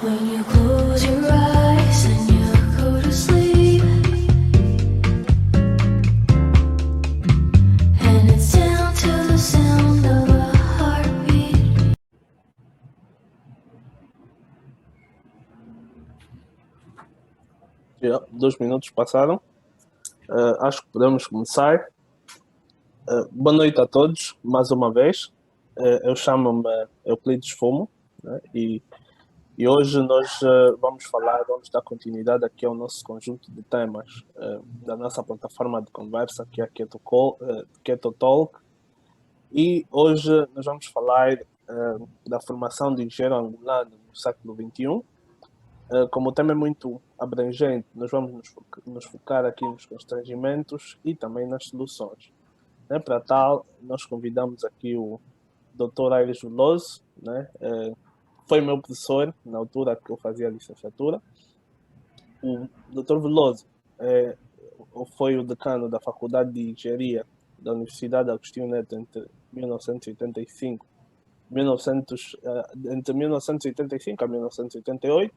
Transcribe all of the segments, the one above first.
When you close your eyes and you go to sleep, and it's down to the sound of a heartbeat. Yeah, 2 minutos passaram. Acho que podemos começar. Boa noite a todos, mais uma vez. Eu chamo-me Euclides Fumo, né? E hoje nós vamos dar continuidade aqui ao nosso conjunto de temas da nossa plataforma de conversa, que é a Keto Talk. E hoje nós vamos falar da formação de engenheiro angolano no século XXI. Como o tema é muito abrangente, nós vamos nos focar aqui nos constrangimentos e também nas soluções. Né? Para tal, nós convidamos aqui o Dr. Aires Veloso, né? Foi meu professor na altura que eu fazia a licenciatura. O Dr. Veloso foi o decano da Faculdade de Engenharia da Universidade Agostinho Neto entre 1985 a 1988.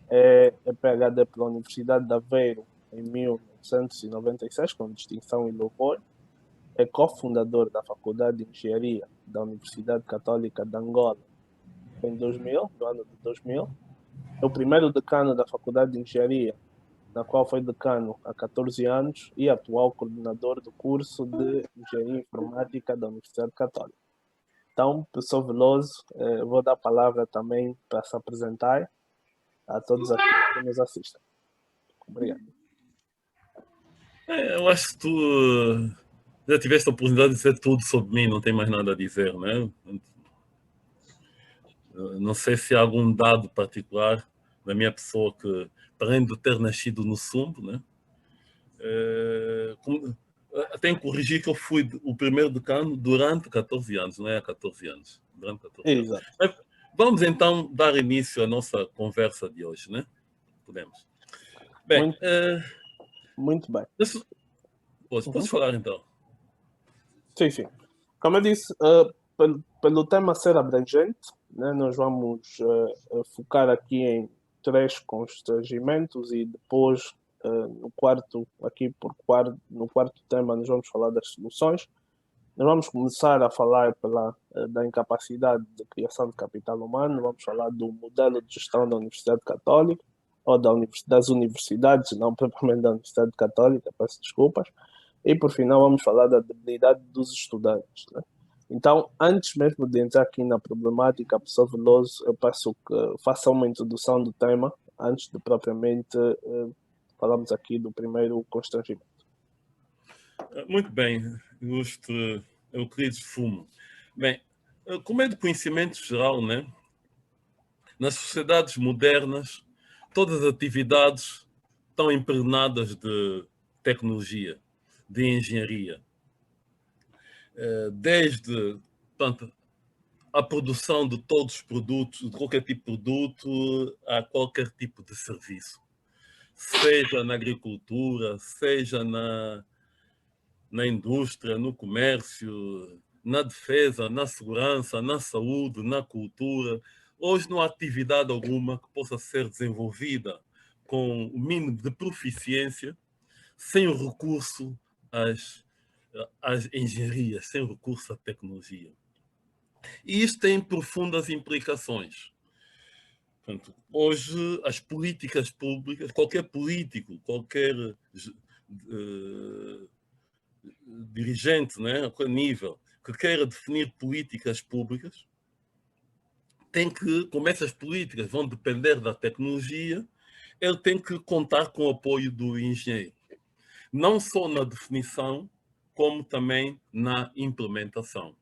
É PhD pela Universidade de Aveiro em 1996, com distinção e louvor. É cofundador da Faculdade de Engenharia da Universidade Católica de Angola em 2000, no ano de 2000. É o primeiro decano da Faculdade de Engenharia, na qual foi decano há 14 anos e atual coordenador do curso de Engenharia Informática da Universidade Católica. Então, professor Veloso, vou dar a palavra também para se apresentar a todos aqueles que nos assistem. Obrigado. Eu acho que tu já tiveste a oportunidade de dizer tudo sobre mim, não tem mais nada a dizer, né? Não sei se há algum dado particular da minha pessoa que, além de ter nascido no Sumbo, né? Tenho que corrigir que eu fui o primeiro decano durante 14 anos, não é há 14 anos. Durante 14 anos. Exato. Mas vamos então dar início à nossa conversa de hoje, né? Podemos. Bem, muito bem. Posso falar então? Sim. Como eu disse, pelo tema ser abrangente, né, nós vamos focar aqui em 3 constrangimentos e depois no quarto tema nós vamos falar das soluções. Nós vamos começar a falar da incapacidade de criação de capital humano, vamos falar do modelo de gestão da Universidade Católica, ou das universidades, não propriamente da Universidade Católica, peço desculpas. E, por final, vamos falar da debilidade dos estudantes. Né? Então, antes mesmo de entrar aqui na problemática, professor Veloso, eu peço que faça uma introdução do tema, antes de propriamente falarmos aqui do primeiro constrangimento. Muito bem, ilustre Euclides Fumo. Bem, como é de conhecimento geral, né? Nas sociedades modernas, todas as atividades estão impregnadas de tecnologia, de engenharia. Desde, portanto, a produção de todos os produtos, de qualquer tipo de produto, a qualquer tipo de serviço. Seja na agricultura, seja na indústria, no comércio, na defesa, na segurança, na saúde, na cultura. Hoje não há atividade alguma que possa ser desenvolvida com o mínimo de proficiência sem o recurso às engenharias, sem o recurso à tecnologia. E isto tem profundas implicações. Portanto, hoje, as políticas públicas, qualquer político, qualquer dirigente, né, a qualquer nível, que queira definir políticas públicas, tem que, como essas políticas vão depender da tecnologia, ele tem que contar com o apoio do engenheiro. Não só na definição, como também na implementação.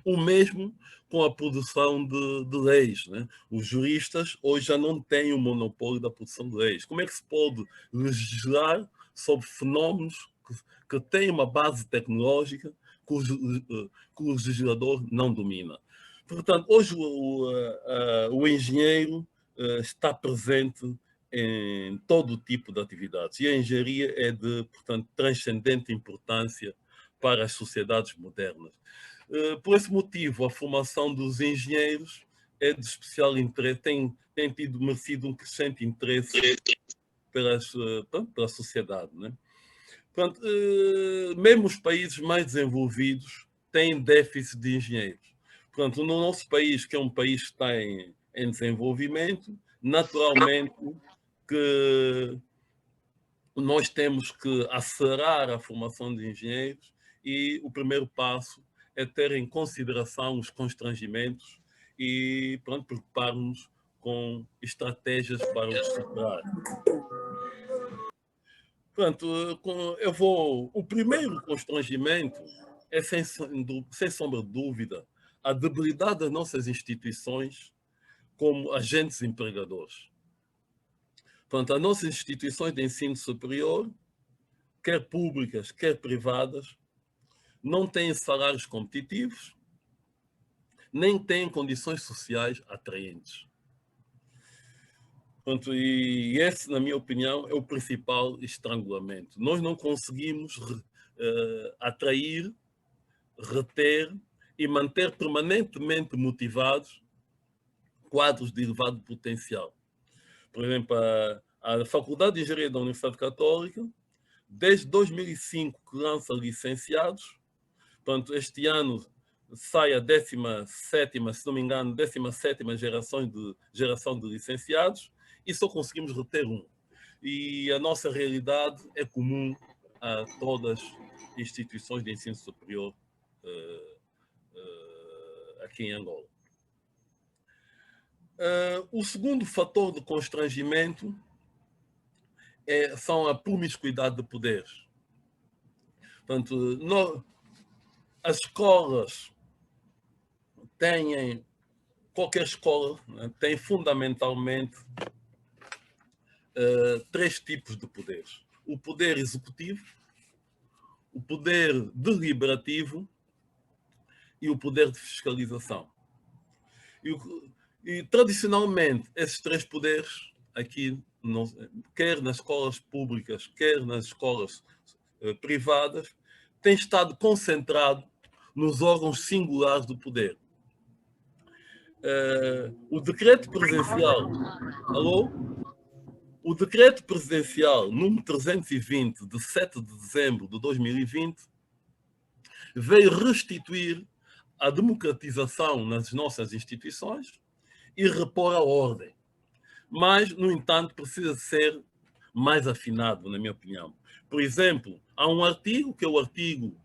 O mesmo com a produção de leis. Né? Os juristas hoje já não têm o monopólio da produção de leis. Como é que se pode legislar sobre fenómenos que têm uma base tecnológica que o legislador não domina? Portanto, hoje o engenheiro está presente em todo tipo de atividades. E a engenharia é de, portanto, transcendente importância para as sociedades modernas. Por esse motivo, a formação dos engenheiros é de especial interesse, tem tido merecido um crescente interesse pela sociedade. Né? Portanto, mesmo os países mais desenvolvidos têm déficit de engenheiros. Portanto, no nosso país, que é um país que está em desenvolvimento, naturalmente que nós temos que acelerar a formação de engenheiros e o primeiro passo é ter em consideração os constrangimentos e preocupar-nos com estratégias para os superar. Portanto, o primeiro constrangimento é, sem sombra de dúvida, a debilidade das nossas instituições como agentes empregadores. Portanto, as nossas instituições de ensino superior, quer públicas, quer privadas, não têm salários competitivos, nem têm condições sociais atraentes. Portanto, e esse, na minha opinião, é o principal estrangulamento. Nós não conseguimos atrair, reter e manter permanentemente motivados quadros de elevado potencial. Por exemplo, a Faculdade de Engenharia da Universidade Católica, desde 2005 que lança licenciados, portanto, este ano sai a 17ª, se não me engano, 17ª geração de licenciados, e só conseguimos reter um. E a nossa realidade é comum a todas as instituições de ensino superior aqui em Angola. O segundo fator de constrangimento são a promiscuidade de poderes. Portanto, as escolas qualquer escola, né, tem fundamentalmente 3 tipos de poderes. O poder executivo, o poder deliberativo e o poder de fiscalização. E tradicionalmente, esses 3 poderes, aqui, quer nas escolas públicas, quer nas escolas privadas, têm estado concentrado nos órgãos singulares do poder. O decreto presidencial, o decreto presidencial número 320 de 7 de dezembro de 2020 veio restituir a democratização nas nossas instituições e repor a ordem. Mas, no entanto, precisa ser mais afinado, na minha opinião. Por exemplo, há um artigo, que é o artigo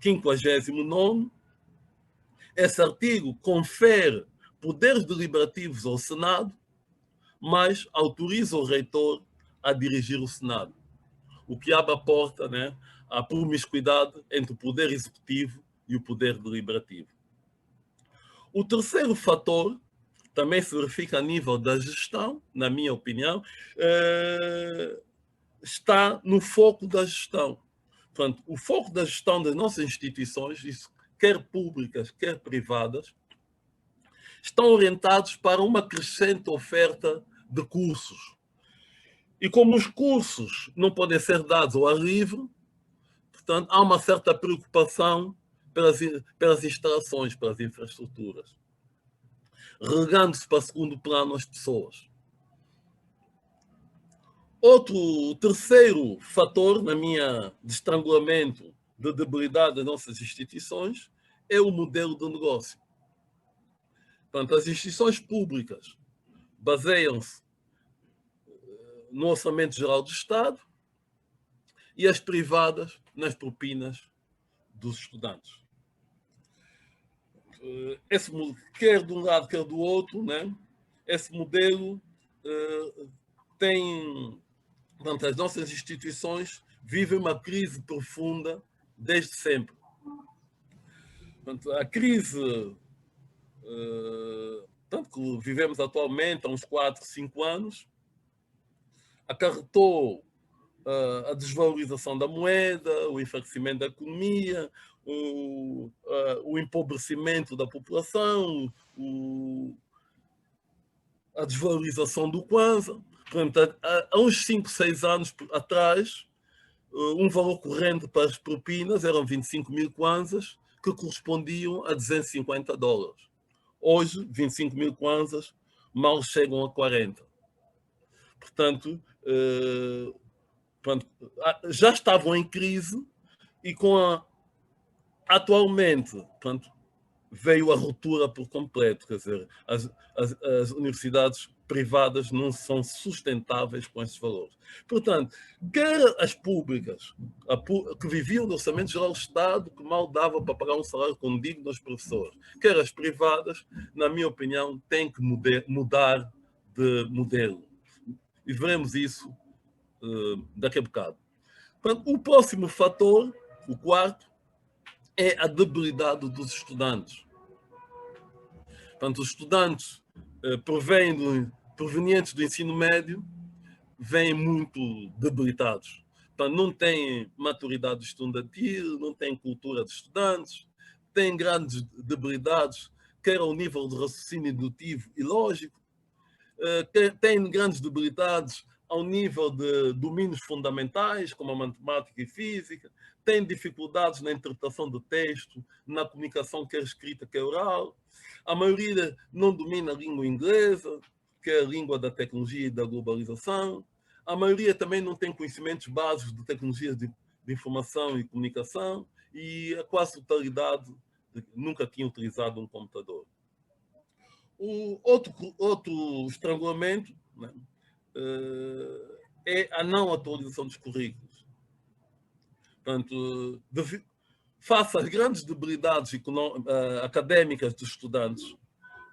59º. Esse artigo confere poderes deliberativos ao Senado, mas autoriza o reitor a dirigir o Senado, o que abre a porta, né, à promiscuidade entre o poder executivo e o poder deliberativo. O terceiro fator também se verifica a nível da gestão, na minha opinião, está no foco da gestão. Portanto, o foco da gestão das nossas instituições, quer públicas, quer privadas, estão orientados para uma crescente oferta de cursos. E como os cursos não podem ser dados ao ar livre, portanto, há uma certa preocupação pelas instalações, pelas infraestruturas, relegando-se para segundo plano as pessoas. O terceiro fator, na minha, de estrangulamento, de debilidade das nossas instituições, é o modelo de negócio. Portanto, as instituições públicas baseiam-se no Orçamento Geral do Estado e as privadas nas propinas dos estudantes. Quer de um lado, quer do outro, né? Esse modelo tem... Portanto, as nossas instituições vivem uma crise profunda desde sempre. Portanto, a crise tanto que vivemos atualmente há uns 4, 5 anos, acarretou a desvalorização da moeda, o enfraquecimento da economia, o empobrecimento da população, a desvalorização do Kwanza. Portanto, há uns 5, 6 anos atrás, um valor corrente para as propinas eram 25 mil kwanzas, que correspondiam a $250. Hoje, 25 mil kwanzas mal chegam a 40. Portanto, já estavam em crise e atualmente, portanto, veio a ruptura por completo. Quer dizer, as universidades privadas não são sustentáveis com esses valores. Portanto, quer as públicas, que viviam do Orçamento Geral do Estado, que mal dava para pagar um salário condigno aos professores, quer as privadas, na minha opinião, têm que mudar de modelo. E veremos isso daqui a bocado. Portanto, o próximo fator, o quarto, é a debilidade dos estudantes. Portanto, os estudantes provenientes do ensino médio vêm muito debilitados. Portanto, não têm maturidade estudantil, não têm cultura de estudantes, têm grandes debilidades, quer ao nível de raciocínio dedutivo e lógico, têm grandes debilidades ao nível de domínios fundamentais, como a matemática e física, têm dificuldades na interpretação do texto, na comunicação quer escrita, quer oral. A maioria não domina a língua inglesa, que é a língua da tecnologia e da globalização. A maioria também não tem conhecimentos básicos de tecnologias de informação e comunicação, e a quase totalidade nunca tinha utilizado um computador. O outro estrangulamento, né, é a não atualização dos currículos. Portanto, face às grandes debilidades académicas dos estudantes,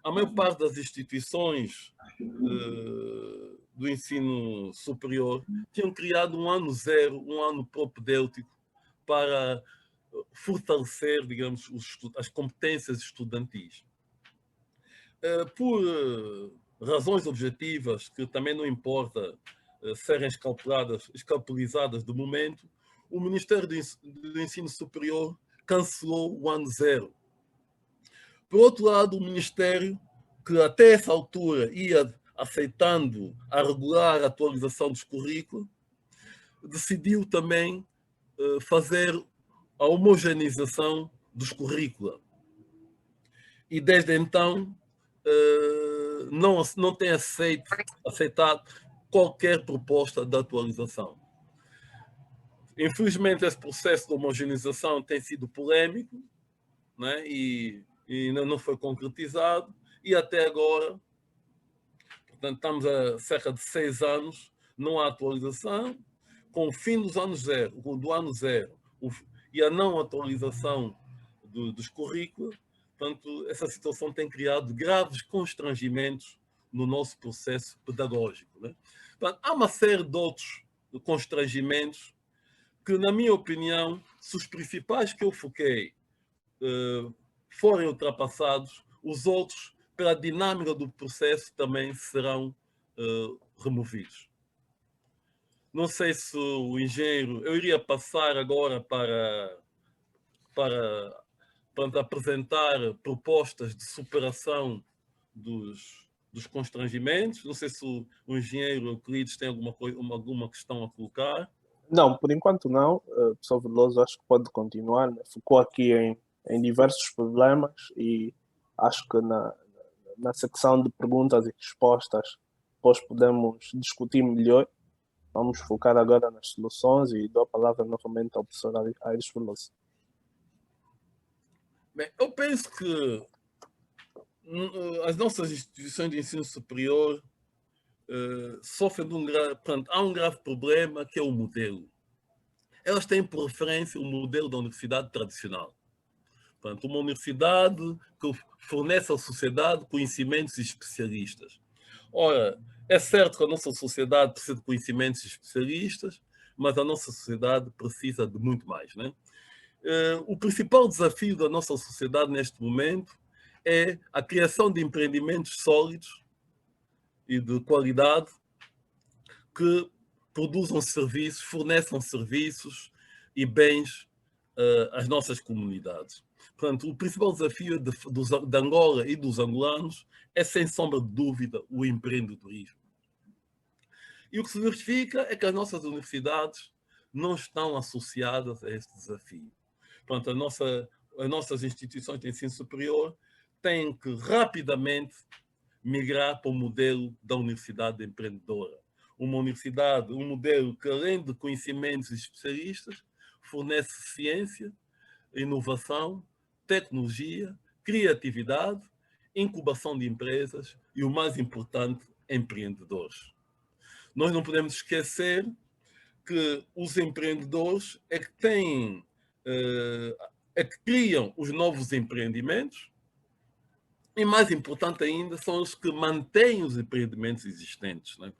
a maior parte das instituições do ensino superior tinham criado um ano zero, um ano propedêutico, para fortalecer, digamos, as competências estudantis. Por razões objetivas, que também não importa serem escalpelizadas de momento, o Ministério do Ensino Superior cancelou o ano zero. Por outro lado, o Ministério, que até essa altura ia aceitando a regular atualização dos currículos, decidiu também fazer a homogeneização dos currículos. E desde então não tem aceitado qualquer proposta de atualização. Infelizmente, esse processo de homogeneização tem sido polémico, né? E ainda não foi concretizado, e até agora, portanto, estamos a cerca de 6 anos, não há atualização. Com o fim do ano zero e a não atualização dos currículos, portanto, essa situação tem criado graves constrangimentos no nosso processo pedagógico, né? Portanto, há uma série de outros constrangimentos que, na minha opinião, se os principais que eu foquei forem ultrapassados, os outros, pela dinâmica do processo, também serão removidos. Não sei se o engenheiro... Eu iria passar agora para apresentar propostas de superação dos constrangimentos. Não sei se o engenheiro Euclides tem alguma questão a colocar. Não, por enquanto não. Professor Veloso, acho que pode continuar, né? Focou aqui em diversos problemas e acho que na secção de perguntas e respostas depois podemos discutir melhor. Vamos focar agora nas soluções e dou a palavra novamente ao professor Aires Veloso. Bem, eu penso que as nossas instituições de ensino superior sofrem de há um grave problema, que é o modelo. Elas têm por referência o modelo da universidade tradicional. Portanto, uma universidade que fornece à sociedade conhecimentos e especialistas. Ora, é certo que a nossa sociedade precisa de conhecimentos e especialistas, mas a nossa sociedade precisa de muito mais, né? O principal desafio da nossa sociedade neste momento é a criação de empreendimentos sólidos e de qualidade que produzam serviços, forneçam serviços e bens às nossas comunidades. Portanto, o principal desafio de Angola e dos angolanos é, sem sombra de dúvida, o empreendedorismo. E o que se verifica é que as nossas universidades não estão associadas a este desafio. Portanto, as nossas instituições de ensino superior tem que rapidamente migrar para o modelo da universidade empreendedora. Uma universidade, um modelo que, além de conhecimentos especialistas, fornece ciência, inovação, tecnologia, criatividade, incubação de empresas e, o mais importante, empreendedores. Nós não podemos esquecer que os empreendedores é que têm, é que criam os novos empreendimentos e, mais importante ainda, são os que mantêm os empreendimentos existentes, né?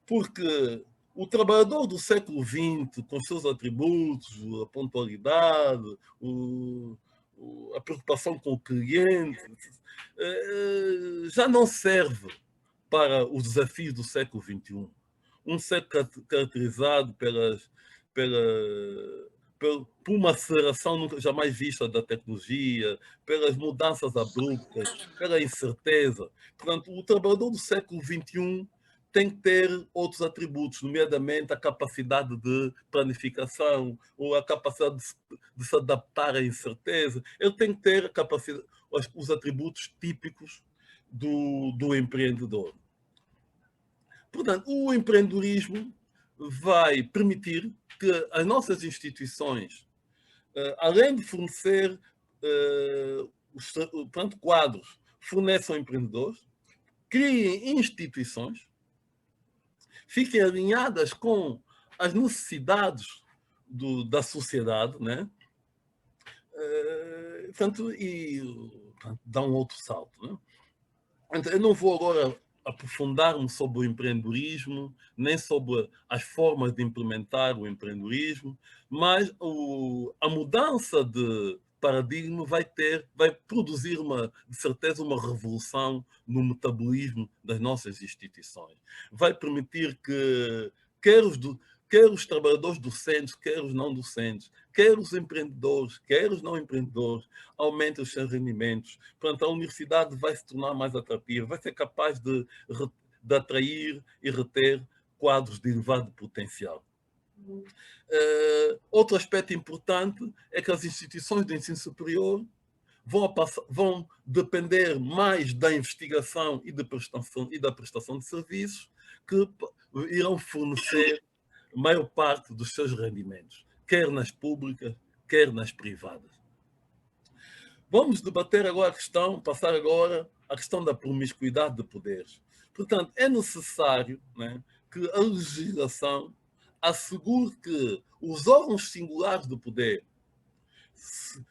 Porque o trabalhador do século XX, com seus atributos, a pontualidade, a preocupação com o cliente, já não serve para os desafios do século XXI. Um século caracterizado por uma aceleração nunca jamais vista da tecnologia, pelas mudanças abruptas, pela incerteza. Portanto, o trabalhador do século XXI tem que ter outros atributos, nomeadamente a capacidade de planificação, ou a capacidade de se adaptar à incerteza. Ele tem que ter a capacidade, os atributos típicos do empreendedor. Portanto, o empreendedorismo vai permitir que as nossas instituições, além de fornecer quadros, forneçam empreendedores, criem instituições, fiquem alinhadas com as necessidades da sociedade, né? Dá um outro salto. Né? Então, eu não vou agora aprofundar-me sobre o empreendedorismo, nem sobre as formas de implementar o empreendedorismo, mas a mudança de paradigma vai produzir, de certeza, uma revolução no metabolismo das nossas instituições. Vai permitir que, quer os trabalhadores docentes, quer os não docentes, quer os empreendedores, quer os não empreendedores, aumentem os seus rendimentos. Portanto, a universidade vai se tornar mais atrativa, vai ser capaz de atrair e reter quadros de elevado potencial. Outro aspecto importante é que as instituições de ensino superior vão depender mais da investigação e da prestação de serviços, que irão fornecer a maior parte dos seus rendimentos, quer nas públicas, quer nas privadas. Vamos debater agora passar agora a questão da promiscuidade de poderes. Portanto, é necessário, né, que a legislação assegure que os órgãos singulares do poder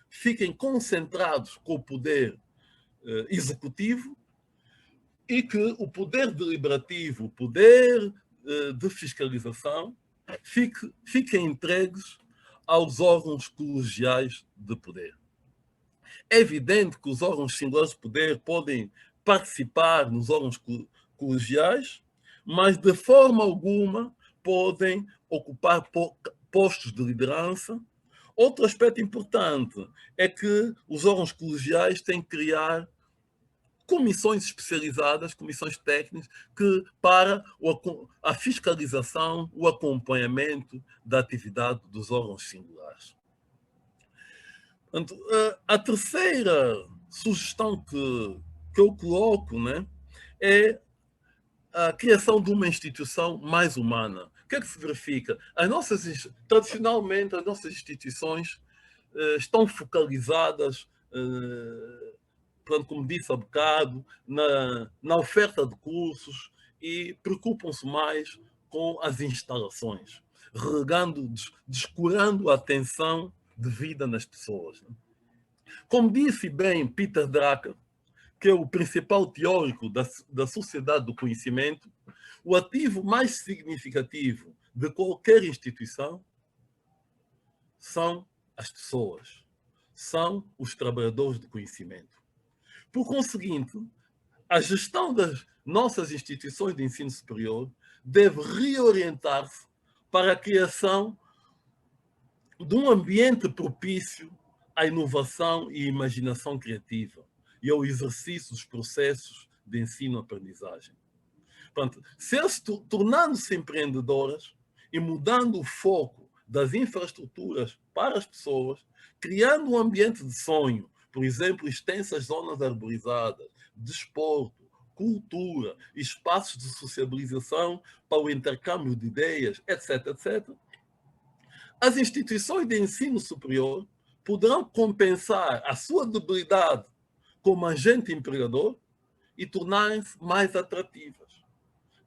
fiquem concentrados com o poder executivo e que o poder deliberativo, o poder de fiscalização, fiquem entregues aos órgãos colegiais de poder. É evidente que os órgãos singulares de poder podem participar nos órgãos colegiais, mas de forma alguma podem ocupar postos de liderança. Outro aspecto importante é que os órgãos colegiais têm que criar comissões especializadas, comissões técnicas, para a fiscalização, o acompanhamento da atividade dos órgãos singulares. Portanto, a terceira sugestão que eu coloco, né, é a criação de uma instituição mais humana. O que é que se verifica? Tradicionalmente, as nossas instituições estão focalizadas, como disse há bocado, na oferta de cursos e preocupam-se mais com as instalações, descurando a atenção devida nas pessoas. Como disse bem Peter Drucker, que é o principal teórico da sociedade do conhecimento, o ativo mais significativo de qualquer instituição são as pessoas, são os trabalhadores do conhecimento. Por conseguinte, a gestão das nossas instituições de ensino superior deve reorientar-se para a criação de um ambiente propício à inovação e imaginação criativa e ao exercício dos processos de ensino-aprendizagem. Portanto, tornando-se empreendedoras e mudando o foco das infraestruturas para as pessoas, criando um ambiente de sonho por exemplo, extensas zonas arborizadas, desporto, cultura, espaços de sociabilização para o intercâmbio de ideias, etc., etc., as instituições de ensino superior poderão compensar a sua debilidade como agente empregador e tornarem-se mais atrativas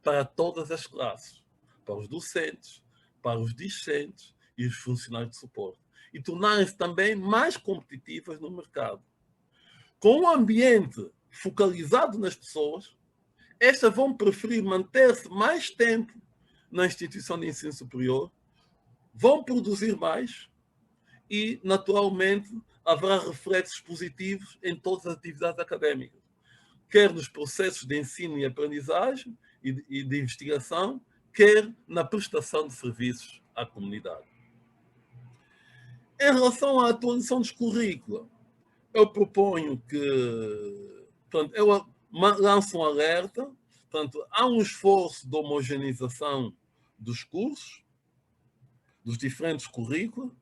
para todas as classes, para os docentes, para os discentes e os funcionários de suporte, e tornarem-se também mais competitivas no mercado. Com um ambiente focalizado nas pessoas, estas vão preferir manter-se mais tempo na instituição de ensino superior, vão produzir mais e, naturalmente, haverá reflexos positivos em todas as atividades académicas, quer nos processos de ensino e aprendizagem e de investigação, quer na prestação de serviços à comunidade. Em relação à atualização dos currículos, eu proponho que, portanto, eu lanço um alerta, portanto, há um esforço de homogeneização dos cursos, dos diferentes currículos.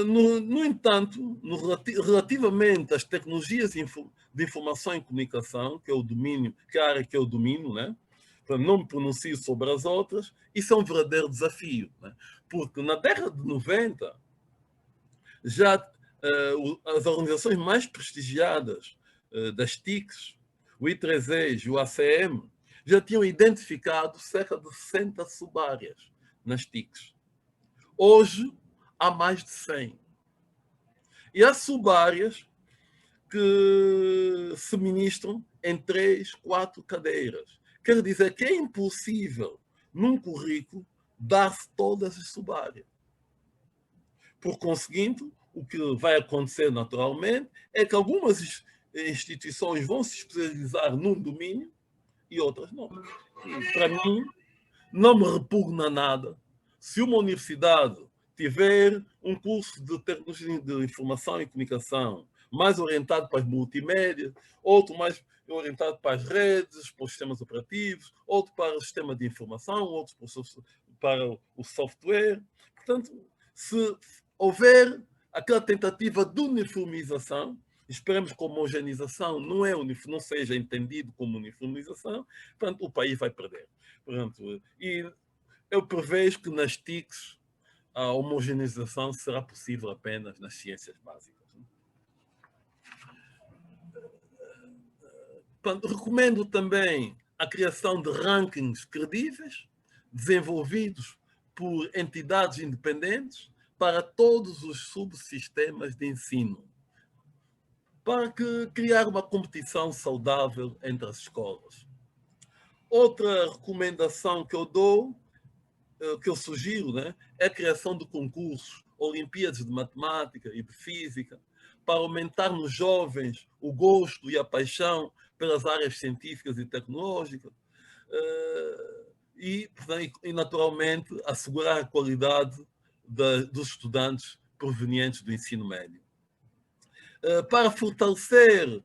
No entanto, relativamente às tecnologias de informação e comunicação, que é o domínio, que é a área que eu domino, né? Não me pronuncio sobre as outras, isso é um verdadeiro desafio, né? Porque na década de 90, já as organizações mais prestigiadas das TICs, o I3E e o ACM, já tinham identificado cerca de 60 subáreas nas TICs. Hoje, há mais de 100. E há subáreas que se ministram em 3, 4 cadeiras. Quer dizer que é impossível, num currículo, dar-se todas as subáreas. Por conseguinte, o que vai acontecer naturalmente é que algumas instituições vão se especializar num domínio e outras não. E, para mim, não me repugna nada se uma universidade tiver um curso de tecnologia de informação e comunicação mais orientado para as multimédia, outro mais orientado para as redes, para os sistemas operativos, outro para o sistema de informação, outro para o software. Portanto, se houver aquela tentativa de uniformização, esperemos que a homogeneização não seja entendido como uniformização, portanto, o país vai perder. Portanto, e eu prevejo que nas TICs a homogeneização será possível apenas nas ciências básicas. Portanto, recomendo também a criação de rankings credíveis, desenvolvidos por entidades independentes para todos os subsistemas de ensino, para criar uma competição saudável entre as escolas. Outra recomendação que eu dou, que eu sugiro, né, é a criação de concursos, Olimpíadas de Matemática e de Física, para aumentar nos jovens o gosto e a paixão pelas áreas científicas e tecnológicas e naturalmente, assegurar a qualidade dos estudantes provenientes do ensino médio. Para fortalecer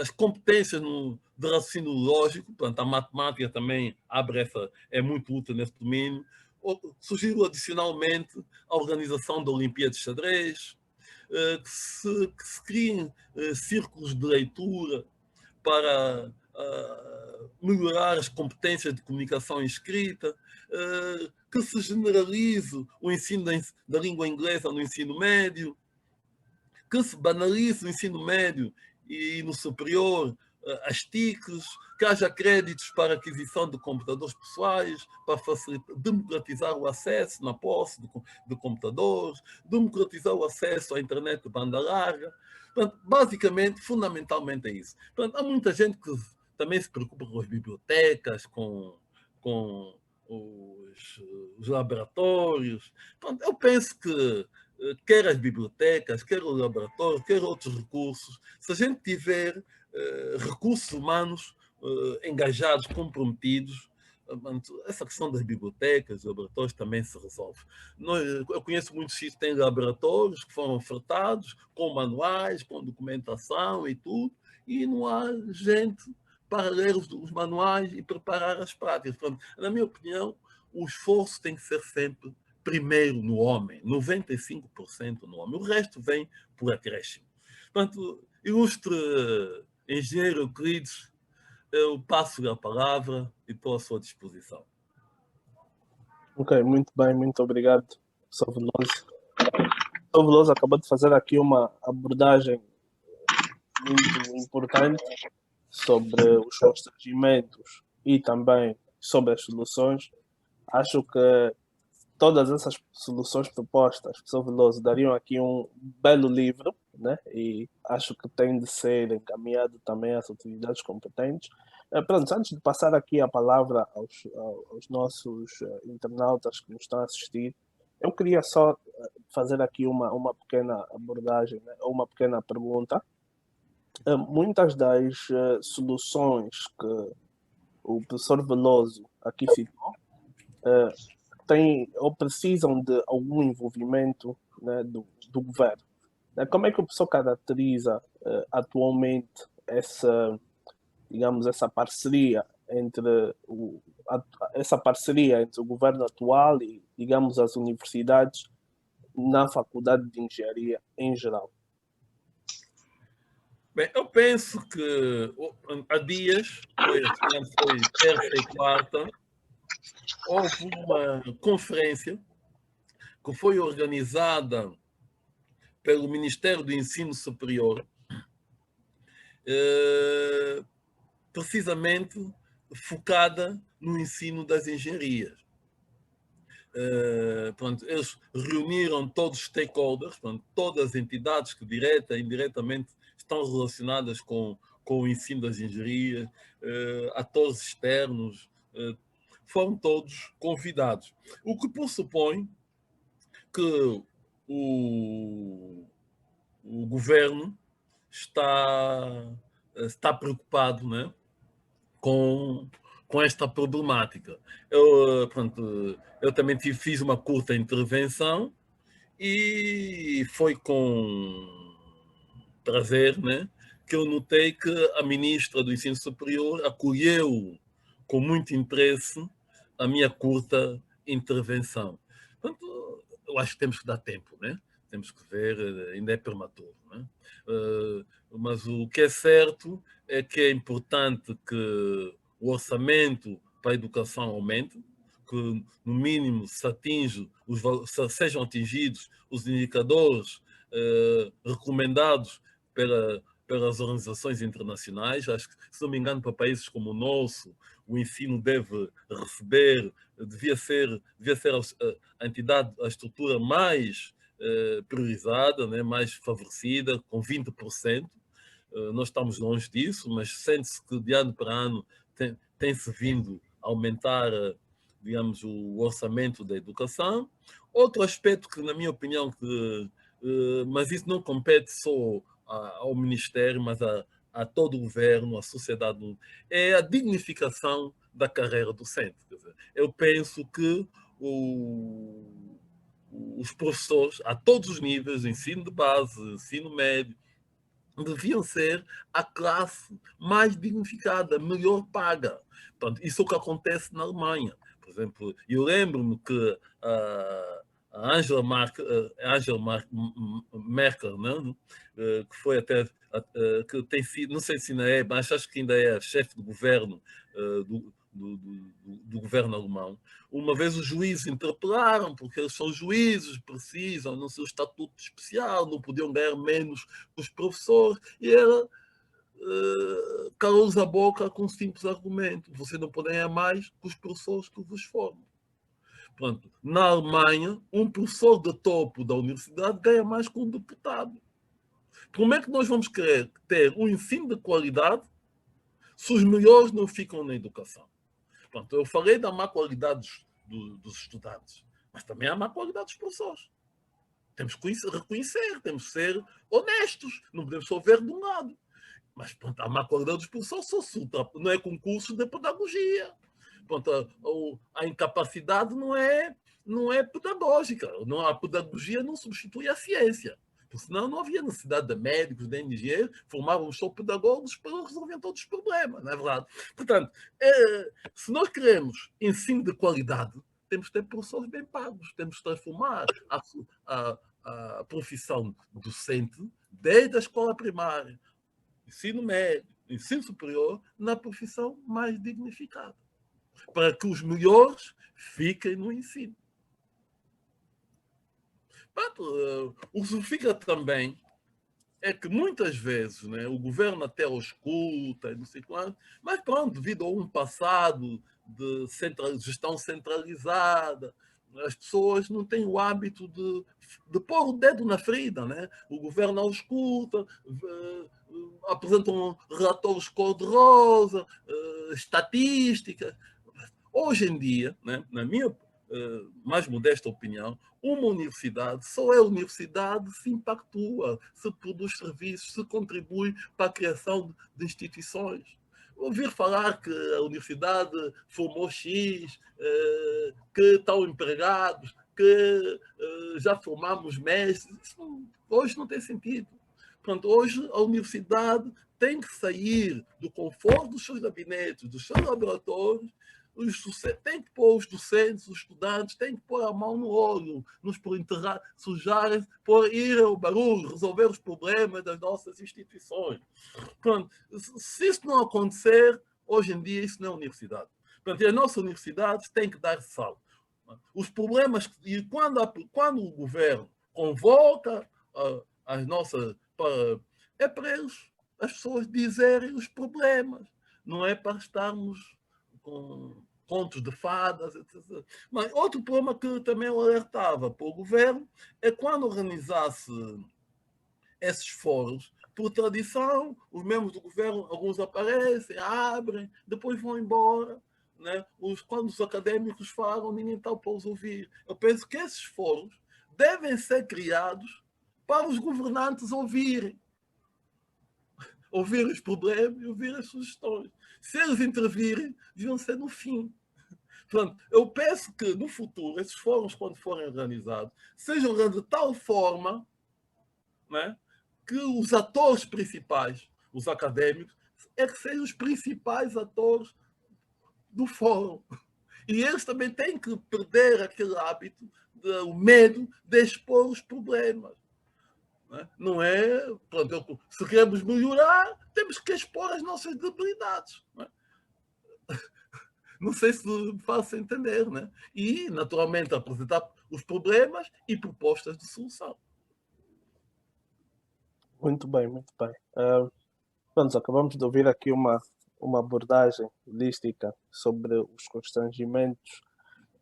as competências de raciocínio lógico, portanto, a matemática também é muito útil nesse domínio. Sugiro adicionalmente a organização da Olimpíada de Xadrez, que se criem círculos de leitura para melhorar as competências de comunicação e escrita, que se generalize o ensino da língua inglesa no ensino médio, que se banalize o ensino médio e no superior as TICs, que haja créditos para aquisição de computadores pessoais, para democratizar o acesso na posse de computadores, democratizar o acesso à internet de banda larga. Portanto, basicamente, fundamentalmente é isso. Portanto, há muita gente que também se preocupa com as bibliotecas, com os laboratórios. Portanto, eu penso que quer as bibliotecas, quer o laboratório, quer outros recursos, se a gente tiver recursos humanos engajados, comprometidos, essa questão das bibliotecas, laboratórios também se resolve. Eu conheço muitos sítios que têm laboratórios que foram ofertados com manuais, com documentação e tudo, e não há gente para ler os manuais e preparar as práticas. Portanto, na minha opinião, o esforço tem que ser sempre primeiro no homem, 95% no homem. O resto vem por acréscimo. Portanto, ilustre engenheiro Euclides, eu passo-lhe a palavra e estou à sua disposição. Ok, muito bem, muito obrigado, professor Veloso. O professor Veloso acabou de fazer aqui uma abordagem muito importante sobre os constrangimentos e também sobre as soluções. Acho que todas essas soluções propostas, professor Veloso, dariam aqui um belo livro, né? E acho que tem de ser encaminhado também às autoridades competentes. Pronto, antes de passar aqui a palavra aos nossos internautas que nos estão a assistir, eu queria só fazer aqui uma pequena abordagem, né? Ou uma pequena pergunta. Muitas das soluções que o professor Veloso aqui citou têm ou precisam de algum envolvimento, né, do governo. Como é que o professor caracteriza atualmente essa, digamos, essa parceria entre essa parceria entre o governo atual e, digamos, as universidades na faculdade de engenharia em geral? Bem, eu penso que há dias, foi terça e quarta, houve uma conferência que foi organizada pelo Ministério do Ensino Superior, precisamente focada no ensino das engenharias. Pronto, eles reuniram todos os stakeholders, pronto, todas as entidades que direta e indiretamente estão relacionadas com o ensino das engenharias, atores externos, foram todos convidados. O que pressupõe que o governo está preocupado, né, com esta problemática. Eu também fiz uma curta intervenção e foi com prazer, né, que eu notei que a ministra do Ensino Superior acolheu com muito interesse a minha curta intervenção. Portanto, eu acho que temos que dar tempo, né? Temos que ver, ainda é prematuro, né? Mas o que é certo é que é importante que o orçamento para a educação aumente, que no mínimo sejam atingidos os indicadores recomendados pelas organizações internacionais. Acho que, se não me engano, para países como o nosso, o ensino devia ser a entidade, a estrutura mais priorizada, né, mais favorecida, com 20%. Nós estamos longe disso, mas sente-se que de ano para ano tem-se vindo a aumentar, digamos, o orçamento da educação. Outro aspecto que, na minha opinião, mas isso não compete só ao Ministério, mas a todo o governo, à sociedade, é a dignificação da carreira docente. Quer dizer, eu penso que os professores, a todos os níveis, ensino de base, ensino médio, deviam ser a classe mais dignificada, melhor paga. Portanto, isso é o que acontece na Alemanha. Por exemplo, eu lembro-me que a Angela Merkel, né, que foi até, que tem sido, não sei se ainda é, mas acho que ainda é a chefe de governo do governo alemão. Uma vez os juízes interpelaram, porque eles são juízes, precisam, não sei, o estatuto especial, não podiam ganhar menos que os professores, e ela calou-lhes a boca com um simples argumento: você não pode ganhar mais que os professores que vos formam. Pronto. Na Alemanha, um professor de topo da universidade ganha mais que um deputado. Como é que nós vamos querer ter um ensino de qualidade se os melhores não ficam na educação? Pronto, eu falei da má qualidade dos estudantes, mas também há má qualidade dos professores. Temos que reconhecer, temos que ser honestos, não podemos só ver de um lado. Mas pronto, a má qualidade dos professores não é concurso de pedagogia. Pronto, a incapacidade não é pedagógica. A pedagogia não substitui a ciência. Porque senão não havia necessidade de médicos, de engenheiros, formávamos só pedagogos para resolver todos os problemas, não é verdade? Portanto, se nós queremos ensino de qualidade, temos que ter professores bem pagos, temos que transformar a profissão docente desde a escola primária, ensino médio, ensino superior, na profissão mais dignificada, para que os melhores fiquem no ensino. O que fica também é que muitas vezes, né, o governo até o escuta e não sei quanto, mas pronto, devido a um passado de gestão centralizada, as pessoas não têm o hábito de pôr o dedo na ferida. Né? O governo não escuta, apresentam relatórios cor-de-rosa, estatísticas. Hoje em dia, né, na minha mais modesta opinião, uma universidade só é universidade se impactua, se produz serviços, se contribui para a criação de instituições. Ouvir falar que a universidade formou X, que estão empregados, que já formamos mestres, isso hoje não tem sentido. Portanto, hoje a universidade tem que sair do conforto dos seus gabinetes, dos seus laboratórios, tem que pôr os docentes, os estudantes, tem que pôr a mão no olho, nos por enterrar, sujarem, por ir ao barulho, resolver os problemas das nossas instituições. Pronto, se isso não acontecer, hoje em dia isso não é universidade. Portanto, as nossas universidades têm que dar salto. Os problemas, e quando o governo convoca as nossas, é para eles, as pessoas dizerem os problemas, não é para estarmos com contos de fadas, etc. Mas outro problema que também eu alertava para o governo é quando organizasse esses fóruns, por tradição, os membros do governo, alguns aparecem, abrem, depois vão embora. Né? Quando os académicos falam, ninguém está para os ouvir. Eu penso que esses fóruns devem ser criados para os governantes ouvirem. Ouvir os problemas e ouvir as sugestões. Se eles intervirem, deviam ser no fim. Portanto, eu peço que, no futuro, esses fóruns, quando forem organizados, sejam organizados de tal forma, né, que os atores principais, os académicos, é que sejam os principais atores do fórum. E eles também têm que perder aquele hábito, o medo de expor os problemas. Não é? Pronto, se queremos melhorar, temos que expor as nossas debilidades. Não sei se me faço entender. Né? E, naturalmente, apresentar os problemas e propostas de solução. Muito bem, muito bem. Pronto, acabamos de ouvir aqui uma abordagem holística sobre os constrangimentos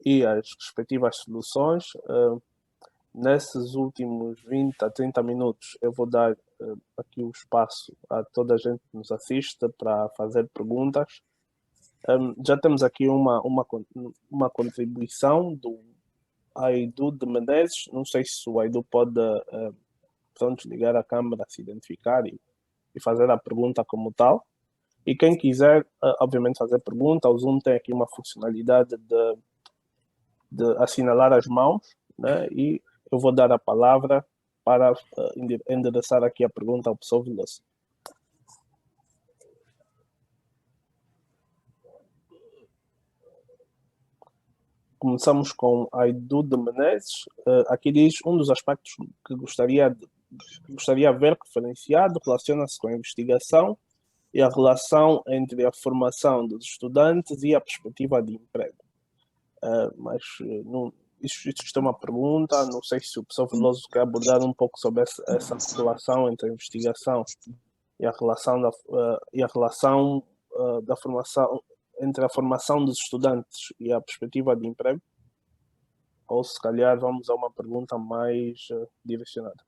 e as respectivas soluções. Nesses últimos 20 a 30 minutos, eu vou dar aqui o espaço a toda a gente que nos assiste para fazer perguntas. Já temos aqui uma contribuição do Aidu de Menezes. Não sei se o Aidu pode pronto, ligar a câmera, se identificar e fazer a pergunta como tal. E quem quiser, obviamente, fazer pergunta, o Zoom tem aqui uma funcionalidade de assinalar as mãos, né? E eu vou dar a palavra para endereçar aqui a pergunta ao professor Veloso. Começamos com Aidu de Menezes. Aqui diz um dos aspectos que gostaria de ver referenciado relaciona-se com a investigação e a relação entre a formação dos estudantes e a perspectiva de emprego. Mas isto é uma pergunta, não sei se o professor Veloso quer abordar um pouco sobre essa relação entre a investigação e a relação da formação, entre a formação dos estudantes e a perspectiva de emprego, ou se calhar vamos a uma pergunta mais direcionada.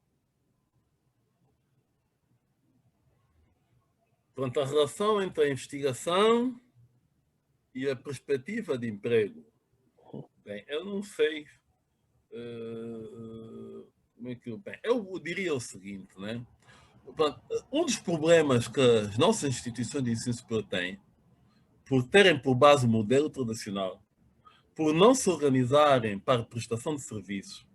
Portanto, a relação entre a investigação e a perspectiva de emprego. Bem, eu não sei como é que... Bem, eu diria o seguinte, né? Portanto, um dos problemas que as nossas instituições de ensino superior têm, por terem por base o modelo tradicional, por não se organizarem para a prestação de serviços,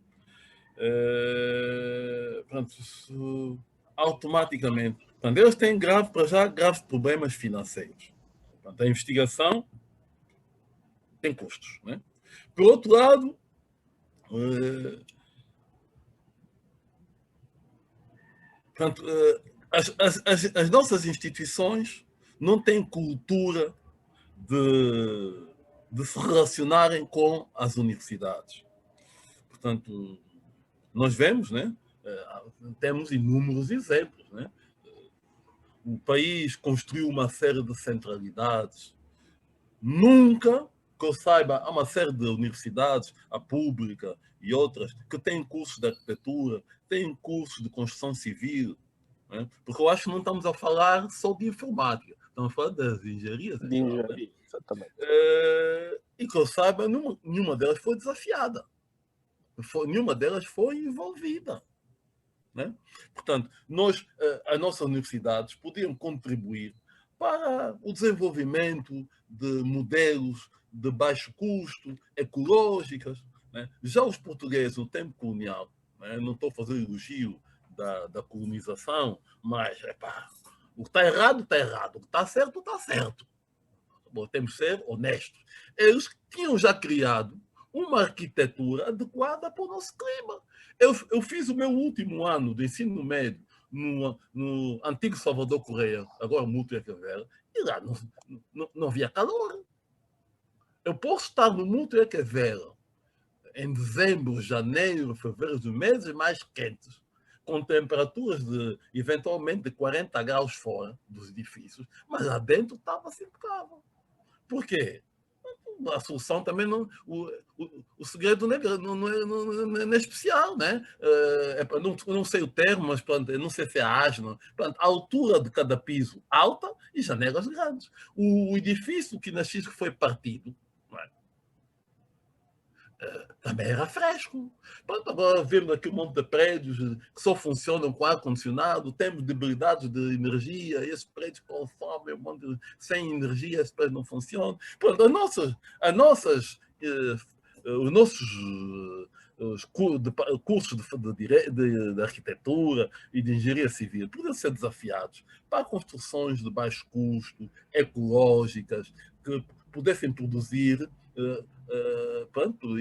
portanto, automaticamente, portanto, eles têm graves problemas financeiros. Portanto, a investigação tem custos. Né? Por outro lado, Portanto, as nossas instituições não têm cultura de se relacionarem com as universidades. Portanto, nós vemos, né? Temos inúmeros exemplos. Né? O país construiu uma série de centralidades. Nunca, que eu saiba, há uma série de universidades, a pública e outras, que têm cursos de arquitetura, têm cursos de construção civil. Né? Porque eu acho que não estamos a falar só de informática, estamos a falar das engenharias. De engenharia, né? Exatamente. E que eu saiba, nenhuma delas foi desafiada. Nenhuma delas foi envolvida. Né? Portanto, as nossas universidades podiam contribuir para o desenvolvimento de modelos de baixo custo, ecológicos. Né? Já os portugueses, no tempo colonial, né? Não estou fazendo elogio da colonização, mas o que está errado, está errado. O que está certo, está certo. Bom, temos que ser honestos. Eles tinham já criado uma arquitetura adequada para o nosso clima. Eu fiz o meu último ano de ensino médio no antigo Salvador Correia, agora Mútua e Quevera, e lá não havia calor. Eu posso estar no Mútua e Quevera em dezembro, janeiro, fevereiro, os meses mais quentes, com temperaturas eventualmente de 40 graus fora dos edifícios, mas lá dentro estava assim impecável. Por quê? A solução também não. O segredo não é especial, né? Não sei o termo, mas não sei se é ágil. A altura de cada piso alta e janelas grandes. O edifício que na Xisco foi partido, também era fresco. Pronto, agora vemos aqui um monte de prédios que só funcionam com ar-condicionado, temos debilidades de energia, esses prédios consomem um monte sem energia, esses prédios não funcionam. Pronto, os nossos cursos de arquitetura e de engenharia civil poderiam ser desafiados para construções de baixo custo, ecológicas, que pudessem produzir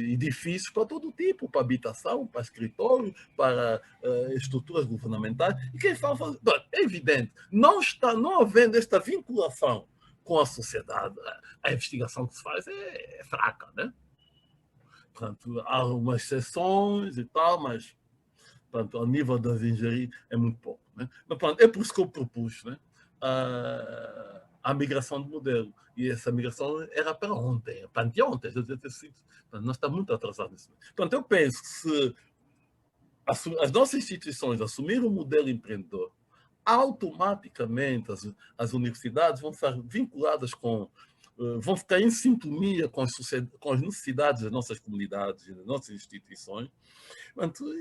edifícios para todo tipo, para habitação, para escritório, para estruturas governamentais. E quem fala, é evidente, não havendo esta vinculação com a sociedade, a investigação que se faz é fraca, né? Portanto, há umas exceções e tal, mas portanto, ao nível das engenharias é muito pouco. Né? Mas, portanto, é por isso que eu propus, né, a migração de modelo. E essa migração era para ontem, para anteontem. Nós estamos muito atrasados nisso. Portanto, eu penso que se as nossas instituições assumirem o modelo empreendedor, automaticamente as universidades vão estar vinculadas vão ficar em sintonia com as necessidades das nossas comunidades e das nossas instituições.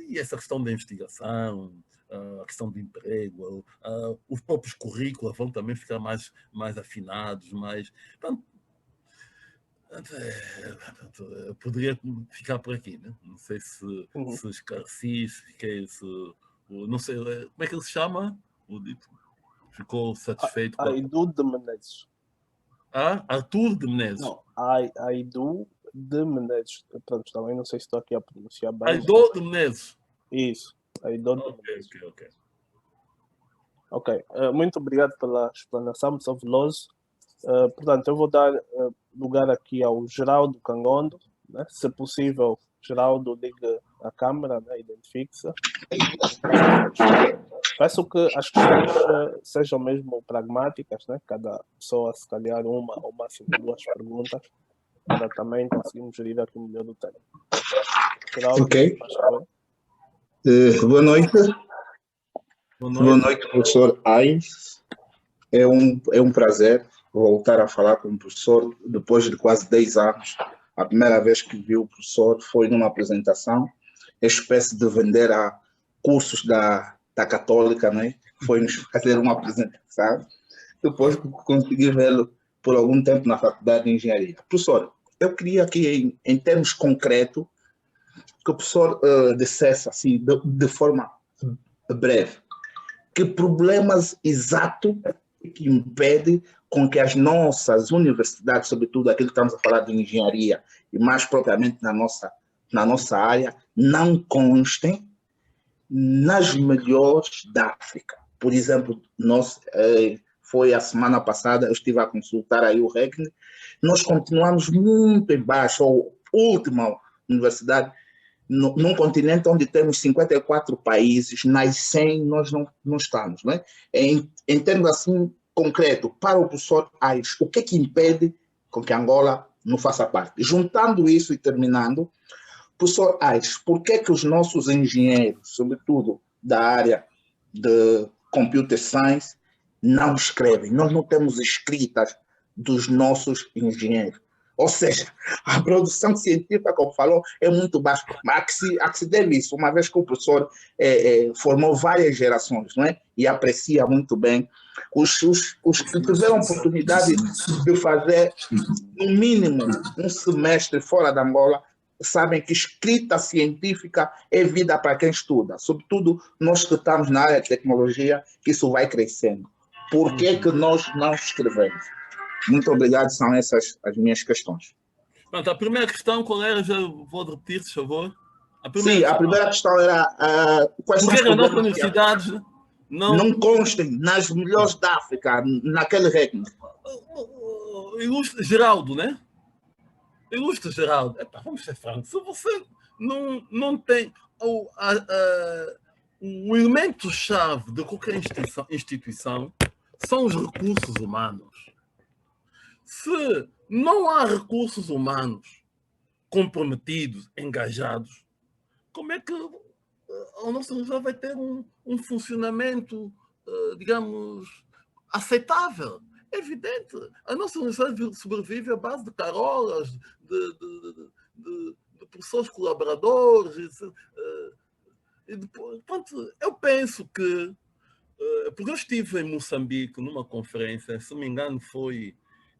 E essa questão da investigação, a questão do emprego, os próprios currículos vão também ficar mais afinados, eu poderia ficar por aqui, né? Não sei se esclareci, não sei, como é que ele se chama? O dito ficou satisfeito? Aidu de Menezes. Arthur de Menezes. Não, Aidu de Menezes. Pronto, também não sei se estou aqui a pronunciar bem. Aidu de Menezes. Isso, Aidu de Menezes. Ok. Muito obrigado pela explanação, professor Veloso. Portanto, eu vou dar lugar aqui ao Geraldo Cangondo, né? Se possível, Geraldo, ligue a câmera, né? Identifique-se. Peço que as questões sejam mesmo pragmáticas, né? Cada pessoa, se calhar, uma ou máximo duas perguntas, para também conseguirmos gerir aqui melhor o tempo. Geraldo, ok. Boa noite. Boa noite, professor Aires. É um prazer voltar a falar com o professor depois de quase 10 anos. A primeira vez que vi o professor foi numa apresentação, espécie de vender a cursos da Católica, né? Foi-nos fazer uma apresentação. Depois consegui vê-lo por algum tempo na Faculdade de Engenharia. Professor, eu queria aqui, em termos concretos, que o professor dissesse assim, de forma breve, que problemas exatos que impedem com que as nossas universidades, sobretudo aquilo que estamos a falar de engenharia, e mais propriamente na nossa área, não constem nas melhores da África. Por exemplo, foi a semana passada, eu estive a consultar aí o ranking, nós continuamos muito embaixo, a última universidade, num continente onde temos 54 países, nas 100 nós não estamos. Né? Em termos assim, concreto, para o professor Aires, o que impede com que Angola não faça parte? Juntando isso e terminando, professor Aires, por que os nossos engenheiros, sobretudo da área de computer science, não escrevem? Nós não temos escritas dos nossos engenheiros. Ou seja, a produção científica, como falou, é muito baixa. Mas a que se deve isso, uma vez que o professor formou várias gerações, não é? E aprecia muito bem. Os que tiveram oportunidade de fazer, no mínimo, um semestre fora da Angola, sabem que escrita científica é vida para quem estuda. Sobretudo, nós que estamos na área de tecnologia, que isso vai crescendo. Por que nós não escrevemos? Muito obrigado, são essas as minhas questões. Pronto, a primeira questão, qual era? Já vou repetir, por favor. A primeira questão era quais são os problemas nossas universidades não constem nas melhores da África, naquele ranking. Ilustre Geraldo, né? Ilustre Geraldo. Vamos ser francos. Se você não tem o elemento-chave de qualquer instituição são os recursos humanos. Se não há recursos humanos comprometidos, engajados, como é que a nossa universidade vai ter um funcionamento, digamos, aceitável? É evidente. A nossa universidade sobrevive à base de carolas, de professores colaboradores. Portanto, eu penso que... Porque eu estive em Moçambique numa conferência, se não me engano foi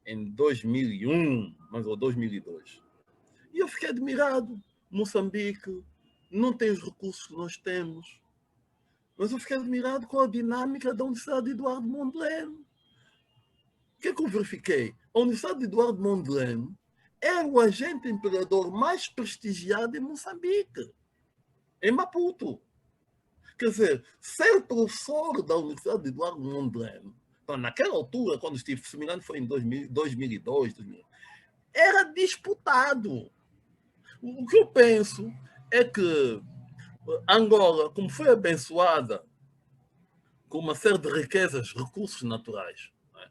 em 2001, ou 2002. E eu fiquei admirado. Moçambique não tem os recursos que nós temos. Mas eu fiquei admirado com a dinâmica da Universidade de Eduardo Mondlane. O que é que eu verifiquei? A Universidade de Eduardo Mondlane é o agente empregador mais prestigiado em Moçambique, em Maputo. Quer dizer, ser professor da Universidade de Eduardo Mondlane, naquela altura, quando estive, se me engano, foi em 2002, era disputado. O que eu penso é que Angola, como foi abençoada com uma série de riquezas, recursos naturais, né?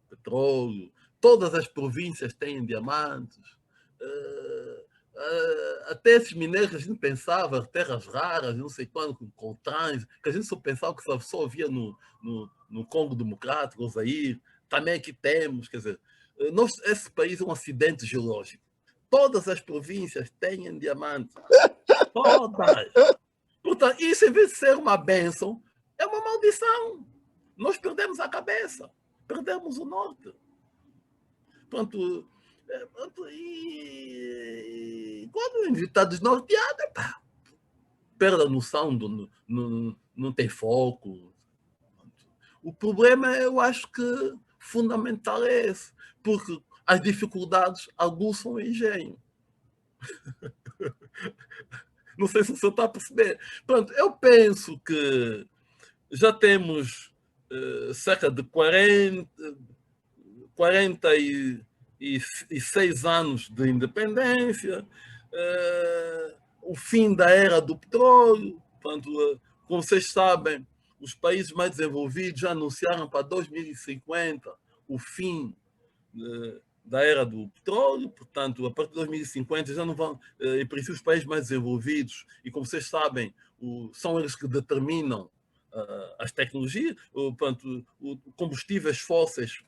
Petróleo, todas as províncias têm diamantes, até esses minérios a gente pensava, terras raras, não sei quando, com coltães, que a gente só pensava que só havia no Congo Democrático, o Zaire, também aqui temos, quer dizer, esse país é um acidente geológico. Todas as províncias têm diamantes. Todas. Portanto, isso, em vez de ser uma bênção, é uma maldição. Nós perdemos a cabeça, perdemos o norte. Portanto, e quando está desnorteado, perde a noção, não tem foco. O problema, eu acho que fundamental é esse, porque as dificuldades aguçam o engenho. Não sei se o senhor está a perceber. Pronto, eu penso que já temos cerca de 46 anos de independência, o fim da era do petróleo. Portanto, como vocês sabem, os países mais desenvolvidos já anunciaram para 2050 o fim da era do petróleo. Portanto, a partir de 2050 já não vão, em princípio, os países mais desenvolvidos, e como vocês sabem, são eles que determinam as tecnologias, portanto, combustíveis fósseis,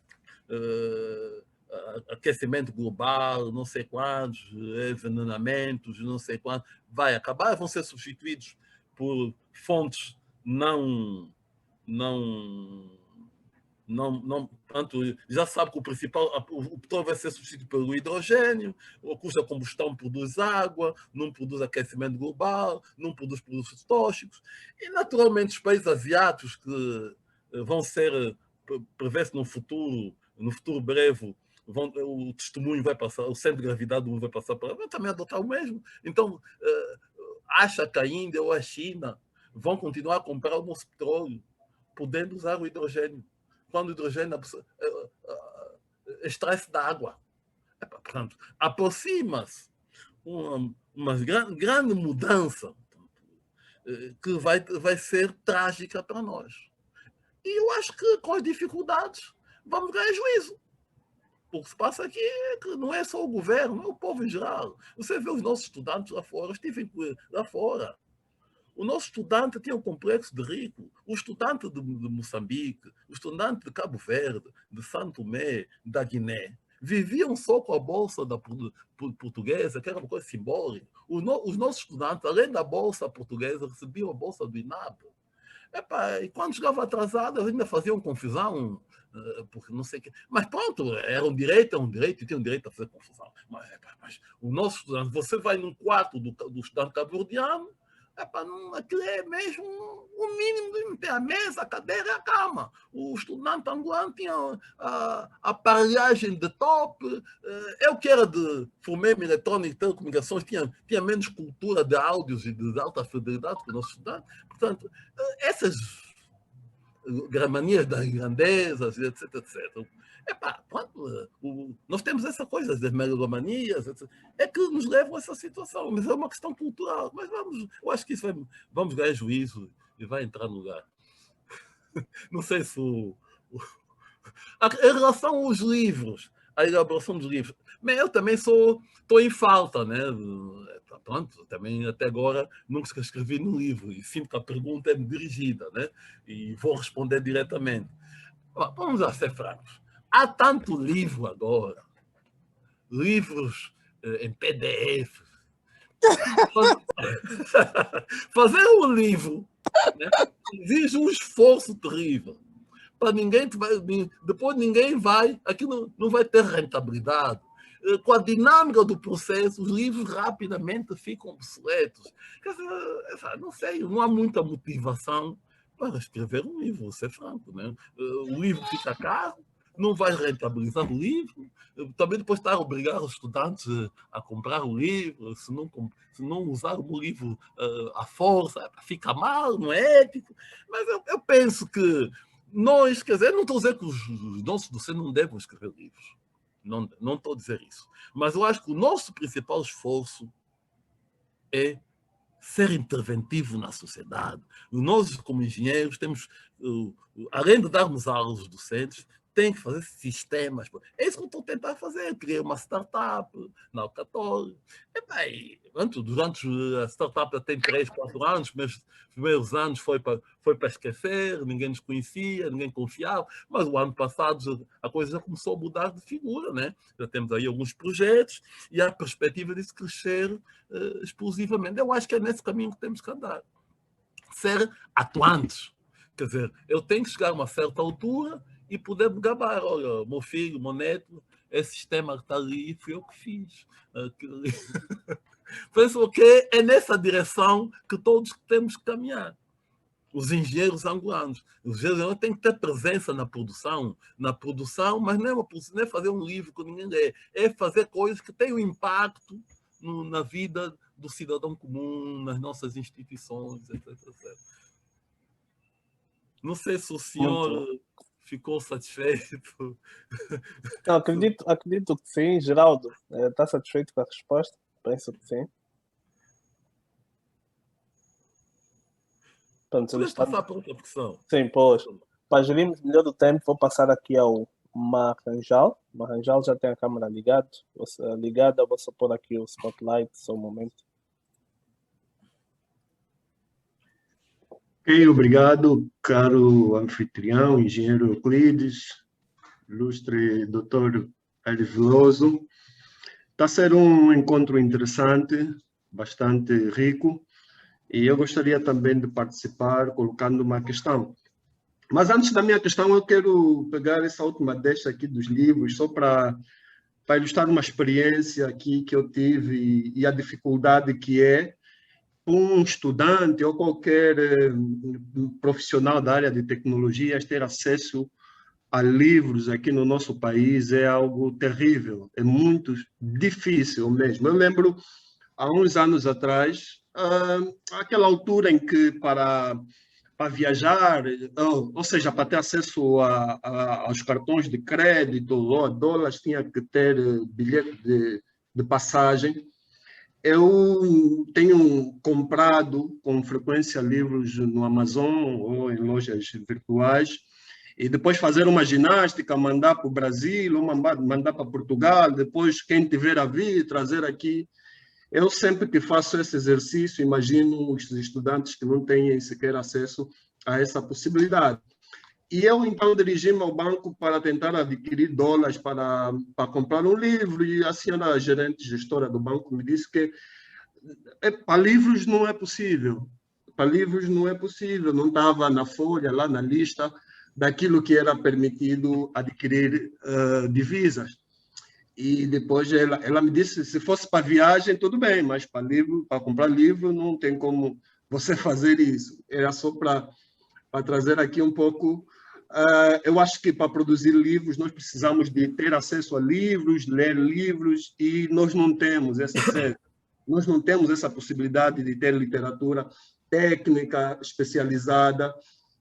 aquecimento global, não sei quantos, envenenamentos, não sei quantos, vai acabar, vão ser substituídos por fontes portanto, já sabe que o petróleo vai ser substituído pelo hidrogênio, o custo da combustão produz água, não produz aquecimento global, não produz produtos tóxicos, e naturalmente os países asiáticos que vão ser, prevê-se no futuro breve, o testemunho vai passar, o centro de gravidade do mundo vai passar para lá, vai também adotar o mesmo. Então, acha que a Índia ou a China vão continuar a comprar o nosso petróleo, podendo usar o hidrogênio, quando o hidrogênio extrai-se da água. Portanto, aproxima-se uma grande mudança que vai ser trágica para nós. E eu acho que com as dificuldades vamos ganhar juízo. O que se passa aqui é que não é só o governo, é o povo em geral. Você vê os nossos estudantes lá fora, eu estive lá fora. O nosso estudante tinha um complexo de rico. O estudante de Moçambique, o estudante de Cabo Verde, de Santo Tomé, da Guiné, viviam só com a bolsa portuguesa, que era uma coisa simbólica. Os nossos estudantes, além da bolsa portuguesa, recebiam a bolsa do INAB. E quando chegava atrasado, ainda faziam confusão, porque não sei o quê. Mas pronto, era um direito, e tinha um direito a fazer confusão. Mas o nosso estudante, você vai num quarto do estudante cabo-verdiano, aquilo é mesmo o mínimo, tem a mesa, a cadeira e a cama. O estudante angolano tinha a aparelhagem de top. Eu que era de FUMEM, eletrônica e telecomunicações, tinha menos cultura de áudios e de alta fidelidade que o nosso estudante. Portanto, essas manias das grandezas, etc, etc. Nós temos essa coisa das megalomanias, etc, é que nos levam a essa situação, mas é uma questão cultural. Mas eu acho que isso vamos ganhar juízo e vai entrar no lugar. Não sei se em relação aos livros, a elaboração dos livros, mas eu também estou em falta, né? Pronto, também até agora nunca escrevi no livro e sinto que a pergunta é dirigida, né? E vou responder diretamente. Vamos lá ser francos. Há tanto livro agora, livros em PDF. Fazer um livro, né, exige um esforço terrível. Para depois ninguém vai, aquilo não vai ter rentabilidade. Com a dinâmica do processo, os livros rapidamente ficam obsoletos. Quer dizer, não sei, não há muita motivação para escrever um livro, vou ser franco, né? O livro fica caro, não vai rentabilizar o livro, também depois estar a obrigar os estudantes a comprar o livro, se não usar o livro à força, fica mal, não é ético. Mas eu penso que nós, quer dizer, não estou a dizer que os nossos docentes não devem escrever livros, não estou a dizer isso, mas eu acho que o nosso principal esforço é ser interventivo na sociedade. Nós, como engenheiros, temos, além de darmos aulas aos docentes, tem que fazer sistemas. É isso que eu estou a tentar fazer. Criei uma startup na Alcatório. Durante a startup já tem 3, 4 anos, mas os primeiros anos foi para esquecer, ninguém nos conhecia, ninguém confiava, mas o ano passado a coisa já começou a mudar de figura, né? Já temos aí alguns projetos e há a perspectiva de se crescer explosivamente. Eu acho que é nesse caminho que temos que andar. Ser atuantes. Quer dizer, eu tenho que chegar a uma certa altura e poder me gabar. Olha, meu filho, meu neto, esse sistema que está ali, fui eu que fiz. Penso que é nessa direção que todos temos que caminhar. Os engenheiros angolanos. Os engenheiros têm que ter presença na produção, mas não é fazer um livro que ninguém lê, é fazer coisas que tenham impacto na vida do cidadão comum, nas nossas instituições, etc. Não sei se o senhor ficou satisfeito. Não, acredito que sim. Geraldo, está satisfeito com a resposta? Penso que sim. Podemos passar para outra questão? Sim, pois. Para gerirmos melhor o tempo, vou passar aqui ao Marranjal. Marranjal já tem a câmera ligada. Vou só pôr aqui o spotlight, só um momento. Ok, obrigado, caro anfitrião, engenheiro Euclides, ilustre doutor Hélio Veloso. Está a ser um encontro interessante, bastante rico, e eu gostaria também de participar colocando uma questão. Mas antes da minha questão, eu quero pegar essa última deixa aqui dos livros, só para ilustrar uma experiência aqui que eu tive e a dificuldade que é um estudante ou qualquer profissional da área de tecnologias ter acesso a livros aqui no nosso país é algo terrível, é muito difícil mesmo. Eu lembro, há uns anos atrás, aquela altura em que para viajar, ou seja, para ter acesso aos cartões de crédito ou a dólares, tinha que ter bilhete de passagem. Eu tenho comprado com frequência livros no Amazon ou em lojas virtuais e depois fazer uma ginástica, mandar para o Brasil ou mandar para Portugal, depois quem tiver a vir, trazer aqui. Eu sempre que faço esse exercício, imagino os estudantes que não têm sequer acesso a essa possibilidade. E eu, então, dirigi-me ao banco para tentar adquirir dólares para comprar um livro, e a senhora gerente, gestora do banco, me disse que para livros não é possível. Para livros não é possível, não estava na folha, lá na lista, daquilo que era permitido adquirir divisas. E depois ela me disse, se fosse para viagem, tudo bem, mas para livro, para comprar livro, não tem como você fazer isso. Era só para trazer aqui um pouco. Eu acho que para produzir livros, nós precisamos de ter acesso a livros, ler livros, e nós não temos esse acesso. Nós não temos essa possibilidade de ter literatura técnica, especializada.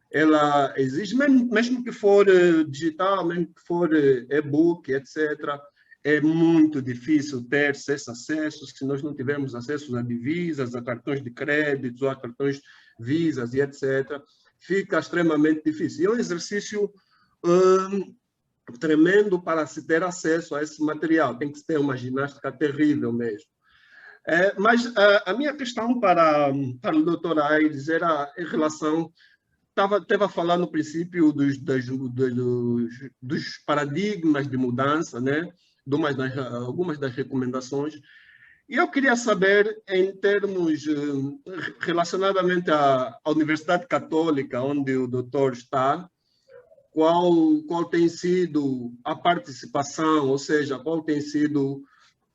Ela exige, mesmo que for digital, mesmo que for e-book, etc., é muito difícil ter esse acesso se nós não tivermos acesso a divisas, a cartões de crédito, a cartões Visas e etc. Fica extremamente difícil. E é um exercício tremendo para se ter acesso a esse material. Tem que ter uma ginástica terrível mesmo. Mas a minha questão para o doutor Aires era em relação... Estava a falar no princípio dos paradigmas de mudança, né? Algumas das recomendações. E eu queria saber, em termos relacionadamente à Universidade Católica, onde o doutor está, qual tem sido a participação, ou seja, qual tem sido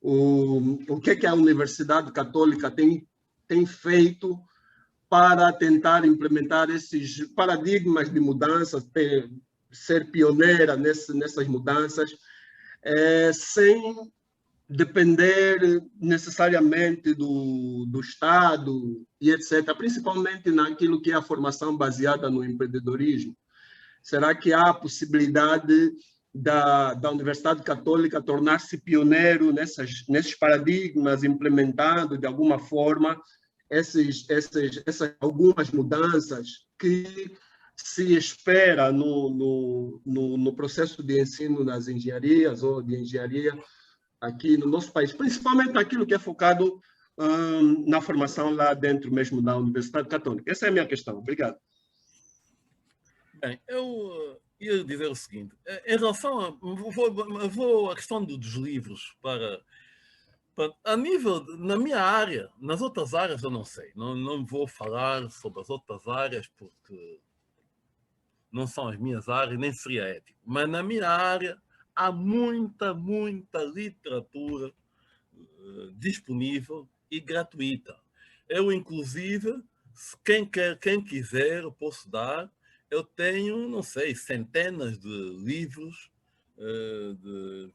o que a Universidade Católica tem feito para tentar implementar esses paradigmas de mudanças, ser pioneira nessas mudanças, sem depender necessariamente do Estado e etc., principalmente naquilo que é a formação baseada no empreendedorismo. Será que há a possibilidade da Universidade Católica tornar-se pioneiro nesses paradigmas, implementando de alguma forma essas algumas mudanças que se espera no processo de ensino das engenharias ou de engenharia aqui no nosso país, principalmente aquilo que é focado na formação lá dentro mesmo da Universidade Católica? Essa é a minha questão. Obrigado. Bem, eu ia dizer o seguinte, em relação a questão dos livros a nível, na minha área, nas outras áreas eu não sei, não vou falar sobre as outras áreas porque não são as minhas áreas, nem seria ético, mas na minha área há muita literatura disponível e gratuita. Eu, inclusive, quem quiser, eu posso dar. Eu tenho, não sei, centenas de livros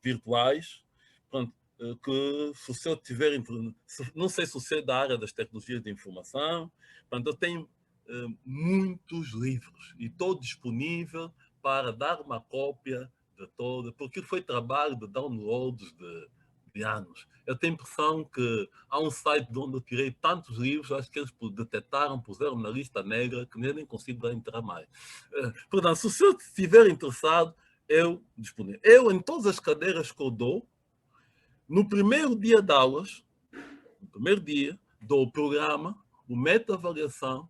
virtuais, pronto, que se eu tiver, não sei se você é da área das tecnologias de informação, pronto, eu tenho muitos livros e estou disponível para dar uma cópia de toda, porque foi trabalho de downloads de anos. Eu tenho a impressão que há um site de onde eu tirei tantos livros, acho que eles detectaram, puseram na lista negra, que nem consigo entrar mais. Portanto, se você estiver interessado, eu disponível. Eu, em todas as cadeiras que eu dou, no primeiro dia de aulas, dou o programa, o método de avaliação,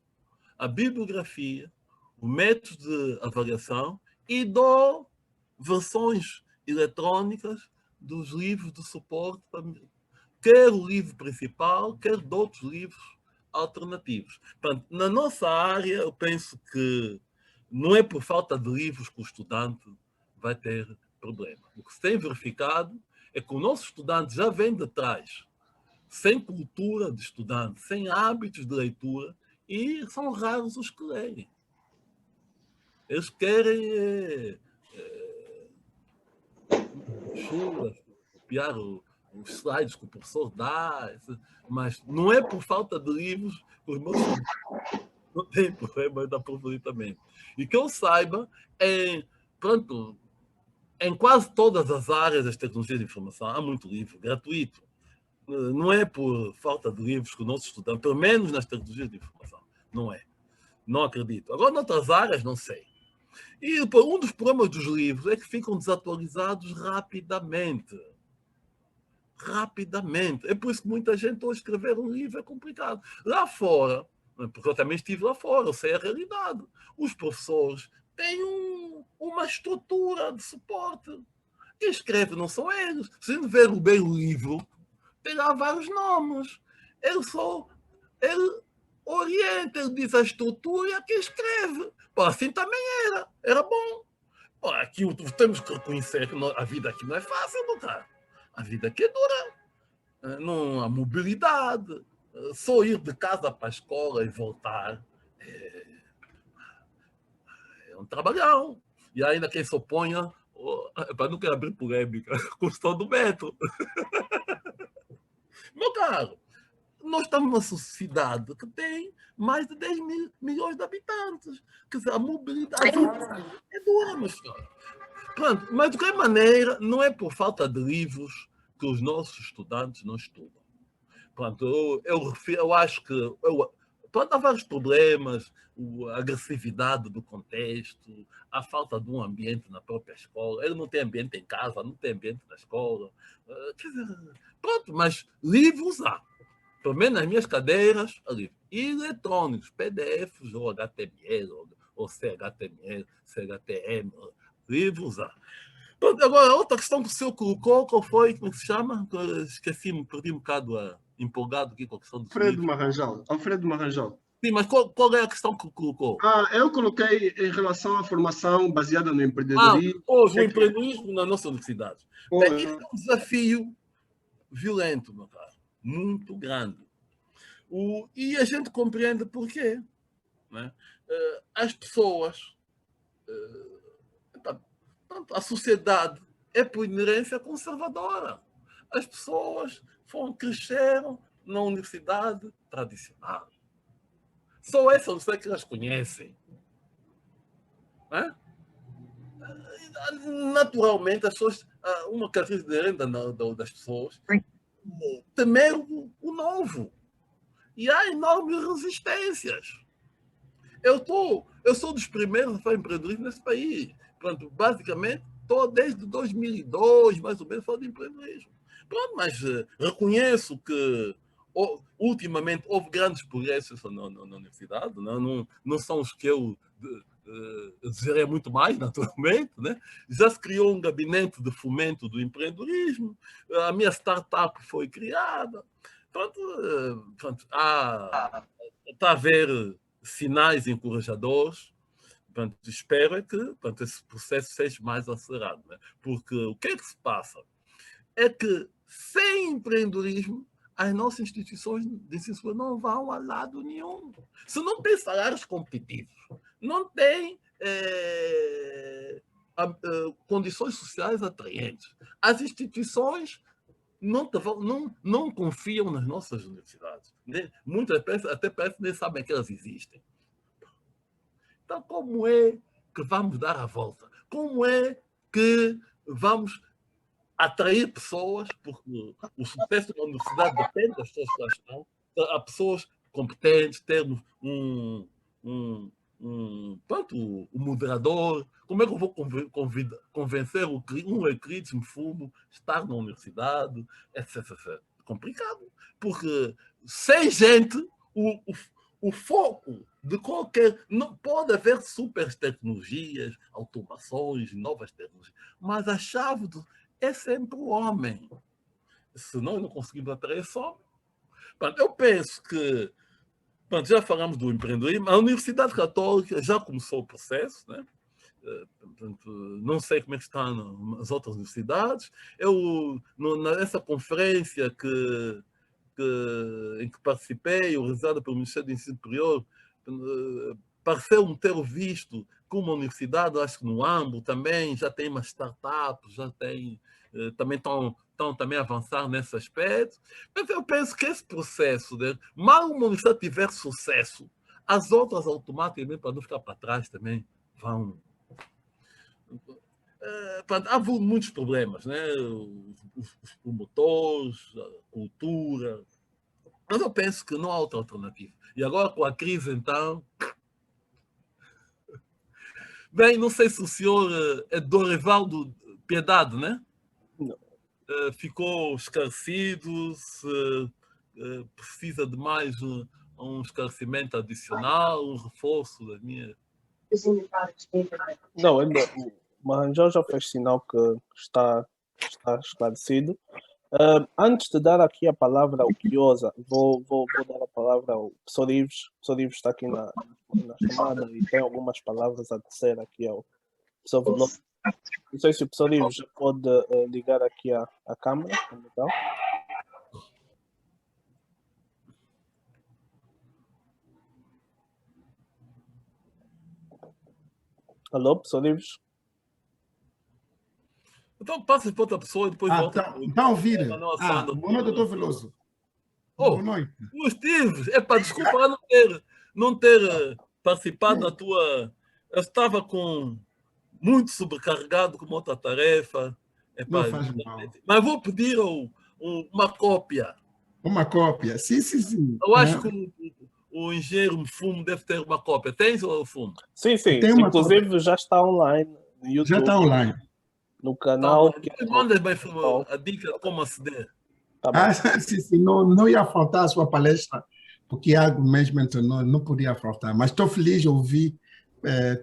a bibliografia, o método de avaliação e dou versões eletrônicas dos livros de suporte, quer o livro principal, quer de outros livros alternativos. Portanto, na nossa área, eu penso que não é por falta de livros que o estudante vai ter problema. O que se tem verificado é que o nosso estudante já vem de trás, sem cultura de estudante, sem hábitos de leitura, e são raros os que leem. Eles querem chulas, copiar os slides que o professor dá, mas não é por falta de livros que os meus não têm problema de aproveitamento. E que eu saiba, pronto, em quase todas as áreas das tecnologias de informação há muito livro gratuito. Não é por falta de livros que o nosso estudante, pelo menos nas tecnologias de informação, não é. Não acredito. Agora, noutras áreas, não sei. E um dos problemas dos livros é que ficam desatualizados rapidamente. Rapidamente. É por isso que muita gente hoje escrever um livro é complicado. Lá fora, porque eu também estive lá fora, eu sei a realidade. Os professores têm uma estrutura de suporte. Quem escreve não são eles. Se não ver o bem o livro, tem lá vários nomes. Ele orienta, ele diz a estrutura e a quem escreve. Pô, assim também era bom. Pô, aqui temos que reconhecer que a vida aqui não é fácil, não tá? A vida aqui é dura. Não há mobilidade. Só ir de casa para a escola e voltar é um trabalhão. E ainda quem se oponha, para não querer abrir polêmica, questão do metro. Meu caro, nós estamos numa sociedade que tem mais de 10 milhões de habitantes. Quer dizer, a mobilidade é dura, meus senhores. Pronto, mas de qualquer maneira, não é por falta de livros que os nossos estudantes não estudam. Pronto, eu acho que pronto, há vários problemas, a agressividade do contexto, a falta de um ambiente na própria escola. Ele não tem ambiente em casa, não tem ambiente na escola. Quer dizer, pronto, mas livros há. Pelo menos nas minhas cadeiras, livros. E eletrônicos, PDFs ou HTML, ou CHTML, CHTM, livros há. Pronto, agora, outra questão que o senhor colocou, qual foi? Como é que se chama? Esqueci-me, perdi um bocado empolgado aqui com a questão do Alfredo Marranjal. Sim, mas qual é a questão que colocou? Eu coloquei em relação à formação baseada no empreendedorismo. O empreendedorismo na nossa universidade. Bem, isso é um desafio violento, meu caro. Muito grande. E a gente compreende porquê. Né? As pessoas, a sociedade é por inerência conservadora. As pessoas cresceram na universidade tradicional. Só essa universidade que elas conhecem. Né? Naturalmente, as pessoas, uma característica das pessoas temer o novo. E há enormes resistências. Eu sou dos primeiros a fazer empreendedorismo nesse país. Pronto, basicamente, estou desde 2002, mais ou menos, falando de empreendedorismo. Pronto, mas reconheço que ultimamente houve grandes progressos na universidade, não são os que eu desejaria muito mais, naturalmente. Né? Já se criou um gabinete de fomento do empreendedorismo, a minha startup foi criada. Pronto, está a haver sinais encorajadores. Pronto, espero que esse processo seja mais acelerado. Né? Porque o que é que se passa? É que sem empreendedorismo, as nossas instituições de ensino superior não vão a lado nenhum. Se não tem salários competitivos, não tem condições sociais atraentes, as instituições não confiam nas nossas universidades. Muitas até parece que nem sabem que elas existem. Então, como é que vamos dar a volta? Como é que vamos atrair pessoas? Porque o sucesso da universidade depende das pessoas que lá estão. Há pessoas competentes, termos um moderador. Como é que eu vou convencer um ecrítico fumo estar na universidade, etc. Complicado. Porque sem gente, o foco de qualquer... Não pode haver super tecnologias, automações, novas tecnologias, mas a chave é sempre o homem. Senão não conseguimos atrair esse homem. Eu penso que já falamos do empreendedorismo. A Universidade Católica já começou o processo, né? Não sei como é que está nas outras universidades. Nessa conferência em que participei, organizada pelo Ministério do Ensino Superior, pareceu-me ter visto que uma universidade, acho que no AMBO também, já tem umas startups, também estão estão também a avançar nesse aspecto. Mas eu penso que esse processo, né, mal uma universidade tiver sucesso, as outras automaticamente, para não ficar para trás também, vão... há muitos problemas, né? Os promotores, a cultura. Mas eu penso que não há outra alternativa. E agora, com a crise, então... Bem, não sei se o senhor é Dorivaldo Piedade, né? Não. Ficou esclarecido, se precisa de mais um esclarecimento adicional, um reforço da minha... Não, o Maranjão já fez sinal que está esclarecido. Antes de dar aqui a palavra ao Quiosa, vou dar a palavra ao professor Ives. O professor Ives está aqui na chamada e tem algumas palavras a dizer aqui ao professor Veloso. Não sei se o professor Ives já pode ligar aqui a câmera. Então. Alô, professor Ives? Então passa para outra pessoa e depois volta. Está a ouvir? Boa noite, doutor Veloso. Boa noite. O Steve, desculpa não ter participado da tua... Eu estava muito sobrecarregado com outra tarefa. Não faz mal. Mas vou pedir uma cópia. Uma cópia? Sim. Eu acho que o engenheiro Fumo deve ter uma cópia. Tens ou Fumo? Sim. Inclusive já está online no YouTube. Já está online. No canal. Manda bem a dica de como aceder. Tá sim. Não ia faltar a sua palestra, porque algo mesmo não podia faltar. Mas estou feliz de ouvir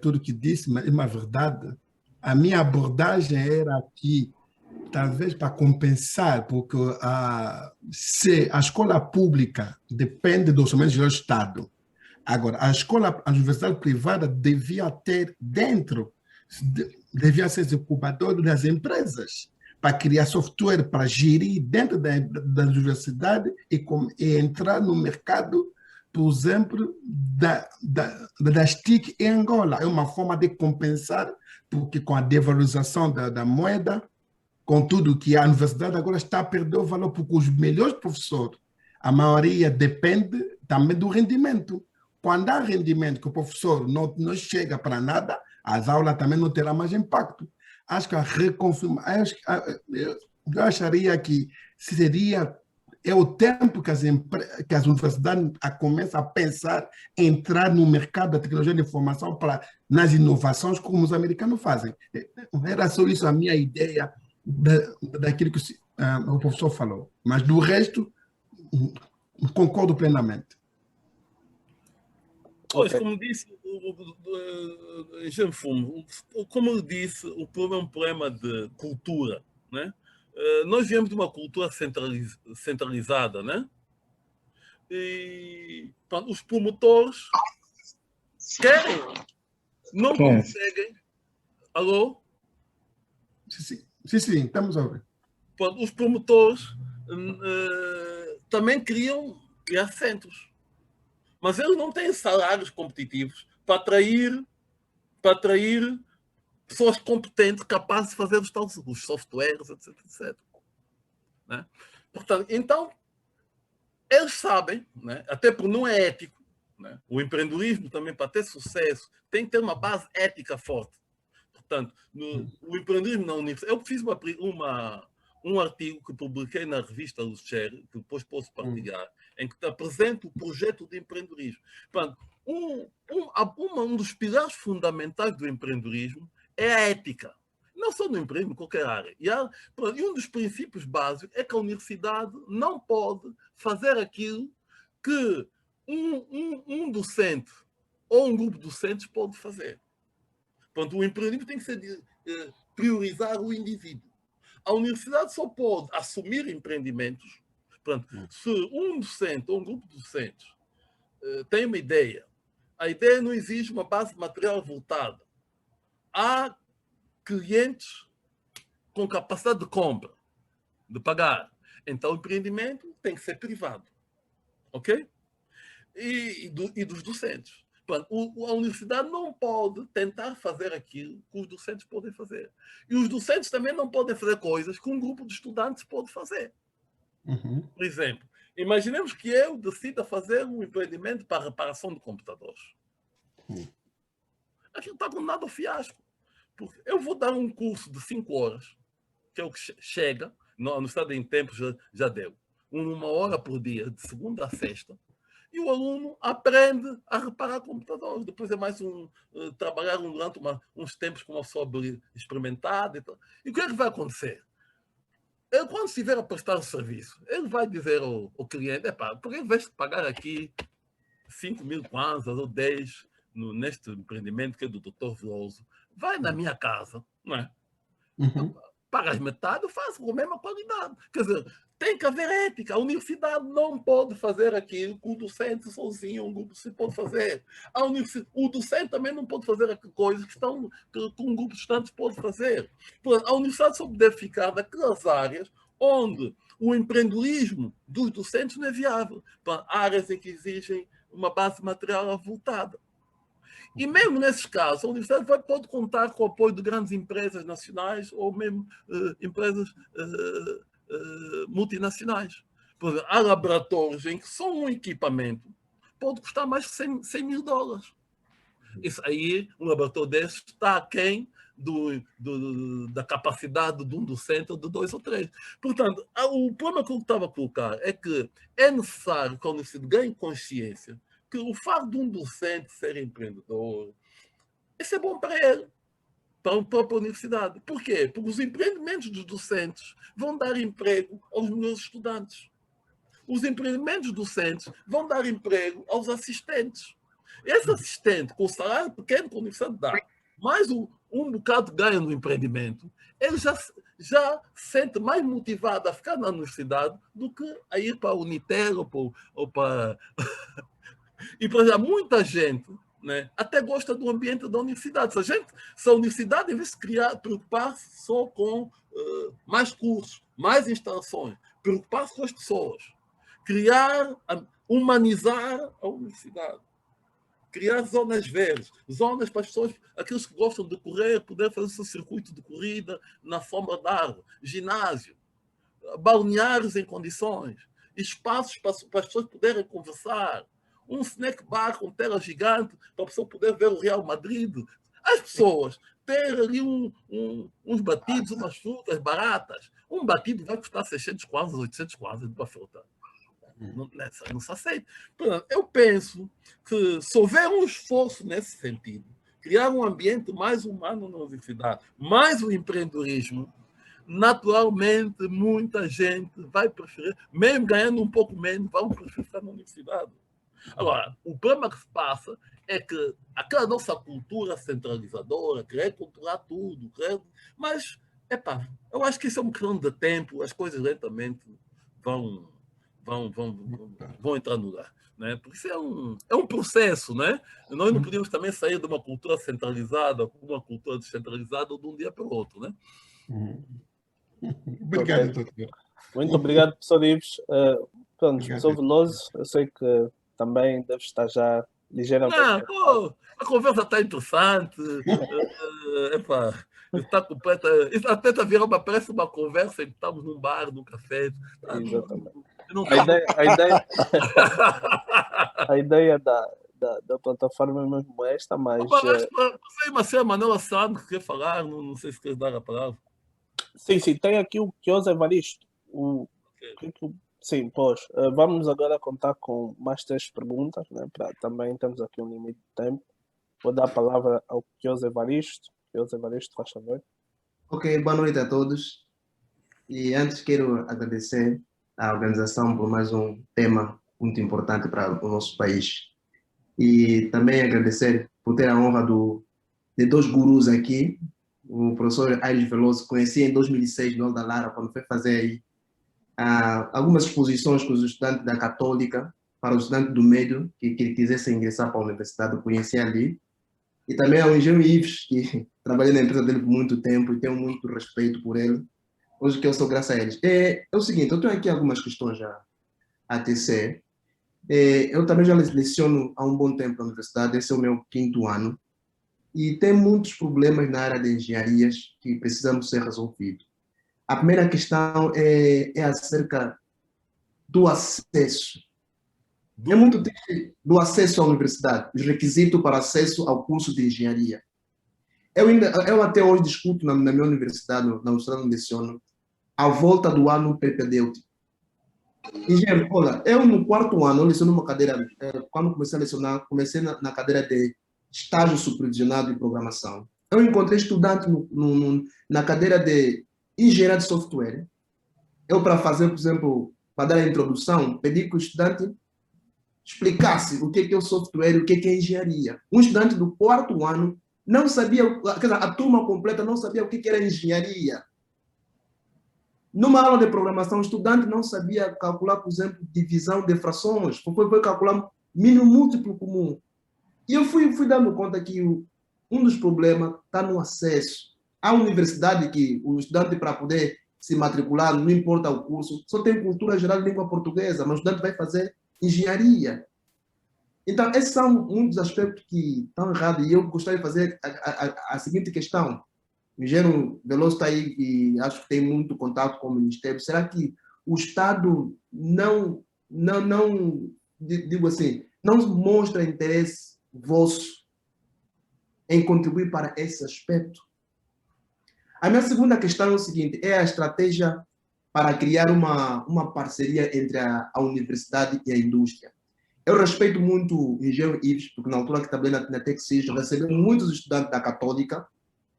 tudo que disse, mas é uma verdade. A minha abordagem era aqui, talvez para compensar, porque se a escola pública depende do orçamento do Estado, agora, a universidade privada devia ter dentro, devia ser incubador das empresas, para criar software para gerir dentro da universidade e entrar no mercado, por exemplo, das TIC em Angola. É uma forma de compensar, porque com a devalorização da moeda, com tudo que a universidade agora está a perder o valor, porque os melhores professores, a maioria depende também do rendimento. Quando há rendimento que o professor não chega para nada, as aulas também não terão mais impacto. Acho que eu acharia que seria o tempo que as universidades começam a pensar em entrar no mercado da tecnologia de informação nas inovações como os americanos fazem. Era só isso a minha ideia daquilo que o professor falou. Mas do resto, concordo plenamente. Pois, como disse o Jean Fumo, como eu disse, o problema é um problema de cultura, né? Nós viemos de uma cultura centralizada, né? E pronto, os promotores querem, não conseguem. Alô? Sim, estamos a ouvir. Pronto, os promotores também queriam criar centros, mas eles não têm salários competitivos para atrair pessoas competentes, capazes de fazer os softwares, etc. Né? Portanto, então, eles sabem, né? Até porque não é ético, né? O empreendedorismo também, para ter sucesso, tem que ter uma base ética forte. Portanto, o empreendedorismo na universidade... Eu fiz um artigo que publiquei na revista Lucer, que depois posso partilhar, em que apresento o projeto de empreendedorismo. Portanto, um dos pilares fundamentais do empreendedorismo é a ética. Não só no emprego, em qualquer área. E um dos princípios básicos é que a universidade não pode fazer aquilo que um docente ou um grupo de docentes pode fazer. Portanto, o empreendedorismo tem que ser priorizar o indivíduo. A universidade só pode assumir empreendimentos. Portanto, se um docente ou um grupo de docentes tem uma ideia, a ideia não exige uma base material voltada. Há clientes com capacidade de compra, de pagar. Então, o empreendimento tem que ser privado. Ok? E dos docentes. Portanto, a universidade não pode tentar fazer aquilo que os docentes podem fazer. E os docentes também não podem fazer coisas que um grupo de estudantes pode fazer. Por exemplo, imaginemos que eu decida fazer um empreendimento para a reparação de computadores. Aquilo está condenado ao fiasco. Porque eu vou dar um curso de 5 horas, que é o que chega, na Universidade em Tempo já deu, 1 hora por dia, de segunda a sexta, e o aluno aprende a reparar computadores. Depois é mais trabalhar durante uns tempos com uma pessoa experimentada. E o que é que vai acontecer? Ele, quando estiver a prestar o serviço, ele vai dizer ao cliente, porque em vez de pagar aqui 5.000 kwanzas ou 10 neste empreendimento que é do Dr. Veloso, vai na minha casa, não é? Pagas metade, eu faço com a mesma qualidade. Quer dizer, tem que haver ética. A universidade não pode fazer aquilo que o docente sozinho, um grupo, se pode fazer. O docente também não pode fazer coisas que um grupo de estudantes pode fazer. Portanto, a universidade só deve ficar naquelas áreas onde o empreendedorismo dos docentes não é viável. Portanto, áreas em que exigem uma base material avultada. E mesmo nesses casos, a universidade pode contar com o apoio de grandes empresas nacionais ou mesmo empresas multinacionais. Por exemplo, há laboratórios em que só um equipamento pode custar mais de $100.000. Isso aí, um laboratório desse está aquém da capacidade de um docente ou de 2 ou 3. Portanto, o problema que eu estava a colocar é que é necessário que a universidade ganhe consciência que o fato de um docente ser empreendedor, isso é bom para ele, para a própria universidade. Por quê? Porque os empreendimentos dos docentes vão dar emprego aos meus estudantes. Os empreendimentos docentes vão dar emprego aos assistentes. Esse assistente, com o salário pequeno que a universidade dá, mais um bocado de ganho no empreendimento, ele já se sente mais motivado a ficar na universidade do que a ir para a Unitel ou para... E, por exemplo, muita gente, né, até gosta do ambiente da universidade. Se a universidade, em vez de preocupar-se só com mais cursos, mais instalações, preocupar-se com as pessoas, humanizar a universidade, criar zonas verdes, zonas para as pessoas, aqueles que gostam de correr, poder fazer o seu circuito de corrida na sombra da árvore, ginásio, balneários em condições, espaços para as pessoas poderem conversar, um snack bar com tela gigante para a pessoa poder ver o Real Madrid. As pessoas terem ali uns batidos, umas frutas baratas. Um batido vai custar 600 kwanzas, 800 kwanzas para fruta. Não se aceita. Portanto, eu penso que se houver um esforço nesse sentido, criar um ambiente mais humano na universidade, mais o empreendedorismo, naturalmente muita gente vai preferir, mesmo ganhando um pouco menos, vai preferir ficar na universidade. Agora, o problema que se passa é que aquela nossa cultura centralizadora, querer controlar tudo, mas, eu acho que isso é uma questão de tempo, as coisas lentamente vão entrar no lugar. Né? Porque isso é um processo. Né? Nós não podemos também sair de uma cultura centralizada para uma cultura descentralizada de um dia para o outro. Né? Obrigado, doutor. Muito obrigado, professor Ives. Professor Veloso, eu sei que também deve estar já ligeiramente... A conversa está interessante. Está completa. Isso até está virando, parece uma conversa em que estamos num bar, num café. Exatamente. A ideia da plataforma é mesmo esta, mas... Mas a Manuela Santos quer falar, não sei se quer dar a palavra. Sim, tem aqui o Quioso Evaristo. Sim, pois. Vamos agora contar com mais 3 perguntas, né? Também temos aqui um limite de tempo. Vou dar a palavra ao Quioso Evaristo. Quioso Evaristo, faz favor. Ok, boa noite a todos. E antes quero agradecer à organização por mais um tema muito importante para o nosso país. E também agradecer por ter a honra de 2 gurus aqui. O professor Aires Veloso, conheci em 2006 no da Lara, quando foi fazer aí algumas exposições com os estudantes da Católica, para os estudantes do médio que quisessem ingressar para a universidade, eu conheci ali. E também ao engenheiro Ives, que trabalhei na empresa dele por muito tempo e tenho muito respeito por ele. Hoje que eu sou graças a eles. É o seguinte, eu tenho aqui algumas questões a tecer. Eu também já leciono há um bom tempo na universidade, esse é o meu 5º ano, e tem muitos problemas na área de engenharias que precisam ser resolvidos. A primeira questão é acerca do acesso. É muito triste do acesso à universidade, os requisitos para acesso ao curso de engenharia. Eu até hoje discuto na minha universidade, na universidade onde leciono, a volta do ano propedêutico. Engenheiro, olha, eu no 4º ano, eu leciono uma cadeira, quando comecei a lecionar, comecei na cadeira de estágio supervisionado em programação. Eu encontrei estudante na cadeira de engenharia de software. Eu, para fazer, por exemplo, para dar a introdução, pedi que o estudante explicasse o que é o software e o que é engenharia. Um estudante do 4º ano não sabia, quer dizer, a turma completa não sabia o que era engenharia. Numa aula de programação, o estudante não sabia calcular, por exemplo, divisão de frações, foi calcular mínimo múltiplo comum. E eu fui dando conta que um dos problemas está no acesso. A universidade que o estudante, para poder se matricular, não importa o curso, só tem cultura geral de língua portuguesa, mas o estudante vai fazer engenharia. Então, esses são um dos aspectos que estão errados. E eu gostaria de fazer a seguinte questão. O engenheiro Veloso está aí e acho que tem muito contato com o Ministério. Será que o Estado digo assim, não mostra interesse vosso em contribuir para esse aspecto? A minha segunda questão é o seguinte, é a estratégia para criar uma parceria entre a universidade e a indústria. Eu respeito muito o engenheiro Ives, porque na altura que trabalhei na TechSys, recebeu muitos estudantes da Católica,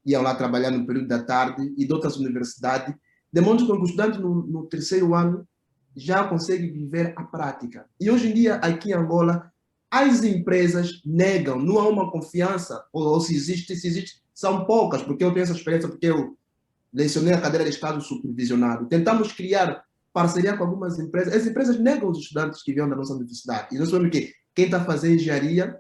iam lá trabalhar no período da tarde, e de outras universidades, demonstra que o estudante no 3º ano já consegue viver a prática. E hoje em dia, aqui em Angola, as empresas negam, não há uma confiança, ou se existe, são poucas, porque eu tenho essa experiência, porque eu lecionei a cadeira de Estado supervisionado. Tentamos criar parceria com algumas empresas. As empresas negam os estudantes que vêm da nossa universidade. E nós sabemos que quem está fazendo engenharia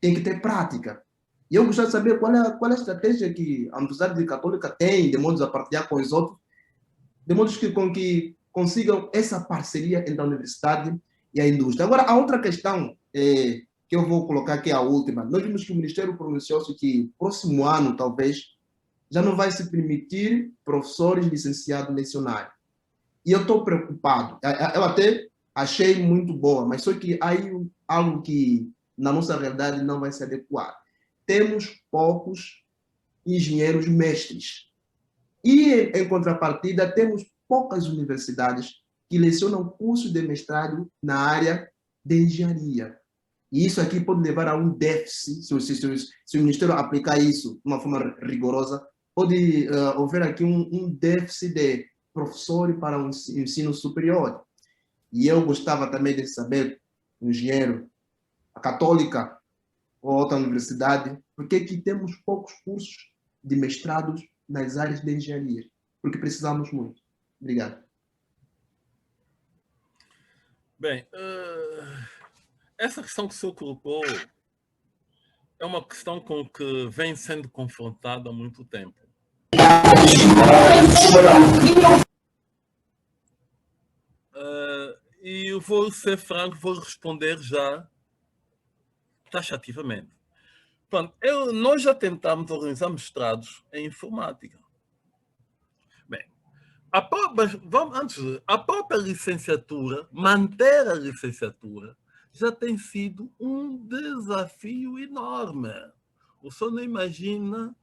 tem que ter prática. E eu gostaria de saber qual é a estratégia que a Universidade Católica tem, de modo a partilhar com os outros, de modo que consigam essa parceria entre a universidade e a indústria. Agora, a outra questão que eu vou colocar aqui, a última. Nós vimos que o Ministério pronunciou-se que próximo ano, talvez, já não vai se permitir professores licenciados lecionarem. E eu estou preocupado. Eu até achei muito boa, mas só que há algo que na nossa realidade não vai se adequar. Temos poucos engenheiros mestres. E, em contrapartida, temos poucas universidades que lecionam cursos de mestrado na área de engenharia. E isso aqui pode levar a um déficit, se o Ministério aplicar isso de uma forma rigorosa, pode haver aqui um déficit de professores para o ensino superior. E eu gostava também de saber, engenheiro, a Católica ou outra universidade, por que temos poucos cursos de mestrados nas áreas de engenharia? Porque precisamos muito. Obrigado. Bem, essa questão que o senhor colocou é uma questão com que vem sendo confrontada há muito tempo. E eu vou ser franco, vou responder já taxativamente. Pronto, nós já tentámos organizar mestrados em informática. Bem, a própria licenciatura, manter a licenciatura, já tem sido um desafio enorme. O senhor não imagina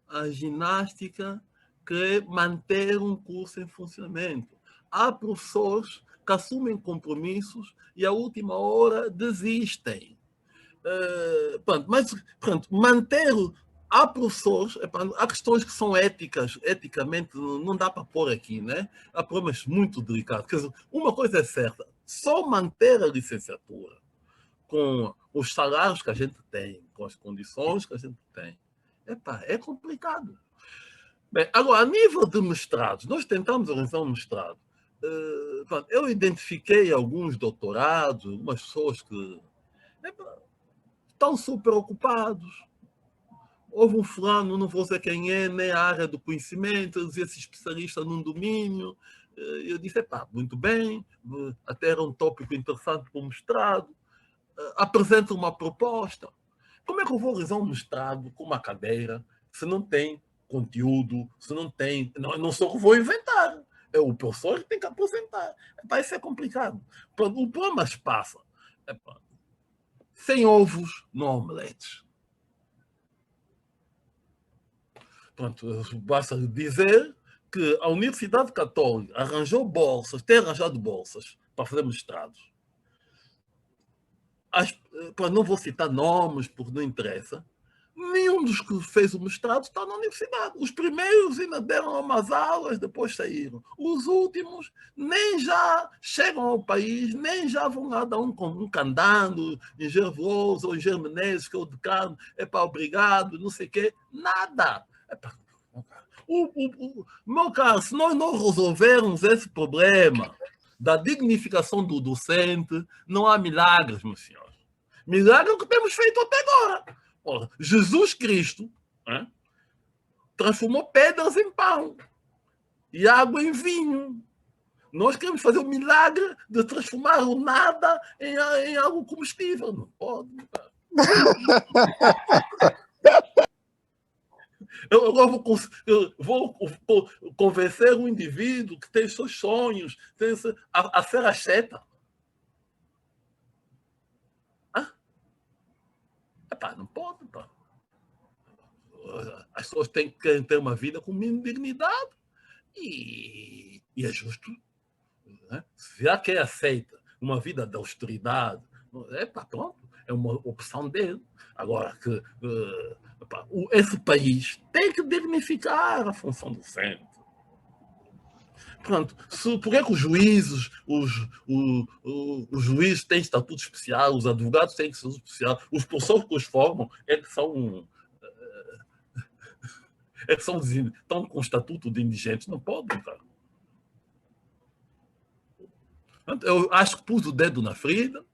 a ginástica que é manter um curso em funcionamento. Há professores que assumem compromissos e à última hora desistem. Há professores, há questões que são eticamente não dá para pôr aqui, né? Há problemas muito delicados. Quer dizer, uma coisa é certa, só manter a licenciatura com os salários que a gente tem, com as condições que a gente tem, é complicado. Bem, agora, a nível de mestrados, nós tentamos organizar um mestrado. Eu identifiquei alguns doutorados, algumas pessoas que estão super ocupados. Houve um fulano, não vou dizer quem é, nem a área do conhecimento, eu dizia-se especialista num domínio. Eu disse, muito bem, até era um tópico interessante para o mestrado, apresenta uma proposta. Como é que eu vou realizar um mestrado com uma cadeira se não tem conteúdo, se não tem... Não sou eu que vou inventar. É o professor que tem que apresentar. Epá, isso é complicado. O problema se passa. Epá, sem ovos, não há omeletes. Pronto, basta dizer que a Universidade Católica arranjou bolsas, tem arranjado bolsas para fazer mestrados. Não vou citar nomes, porque não interessa. Nenhum dos que fez o mestrado está na universidade. Os primeiros ainda deram umas aulas, depois saíram. Os últimos nem já chegam ao país, nem já vão lá dar um candando, engenheiro Veloso ou engenheiro Menezes, que é o decano, obrigado, não sei o quê. Nada. Meu caro, se nós não resolvermos esse problema da dignificação do docente, não há milagres, meus senhores. Milagre é o que temos feito até agora. Ora, Jesus Cristo transformou pedras em pão e água em vinho. Nós queremos fazer o milagre de transformar o nada em algo comestível. Não pode. Eu vou convencer o indivíduo que tem seus sonhos a ser asceta. Epá, não pode. Pá. As pessoas têm que ter uma vida com mínima dignidade e é justo. Né? Se já quem aceita uma vida de austeridade, pronto, é uma opção dele. Agora, esse país tem que dignificar a função docente. Pronto, por que os juízes, os juízes têm estatuto especial, os advogados têm estatuto especial, os professores que os formam estão com estatuto de indigentes, não podem, cara. Eu acho que pus o dedo na ferida,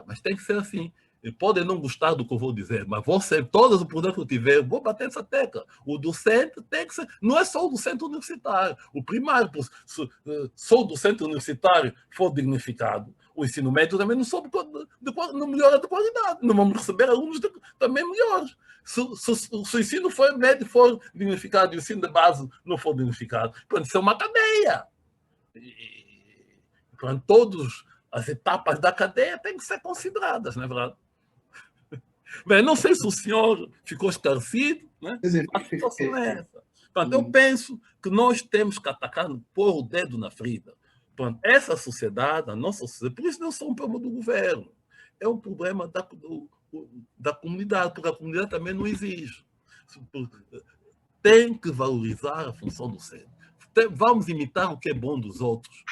mas tem que ser assim. Podem não gostar do que eu vou dizer, mas vou ser, todas as oportunidades que eu tiver, vou bater essa tecla. O docente tem que ser, não é só o docente universitário, o primário, se o docente universitário for dignificado, o ensino médio também não melhora de qualidade, não vamos receber alunos também melhores. Se o ensino médio for dignificado e o ensino de base não for dignificado, pode ser uma cadeia. Todas as etapas da cadeia têm que ser consideradas, não é verdade? Bem, não sei se o senhor ficou esclarecido, né? A situação é essa. Eu penso que nós temos que atacar, pôr o dedo na ferida. Essa sociedade, a nossa sociedade, por isso não é só um problema do governo, é um problema da comunidade, porque a comunidade também não exige. Tem que valorizar a função docente. Vamos imitar o que é bom dos outros.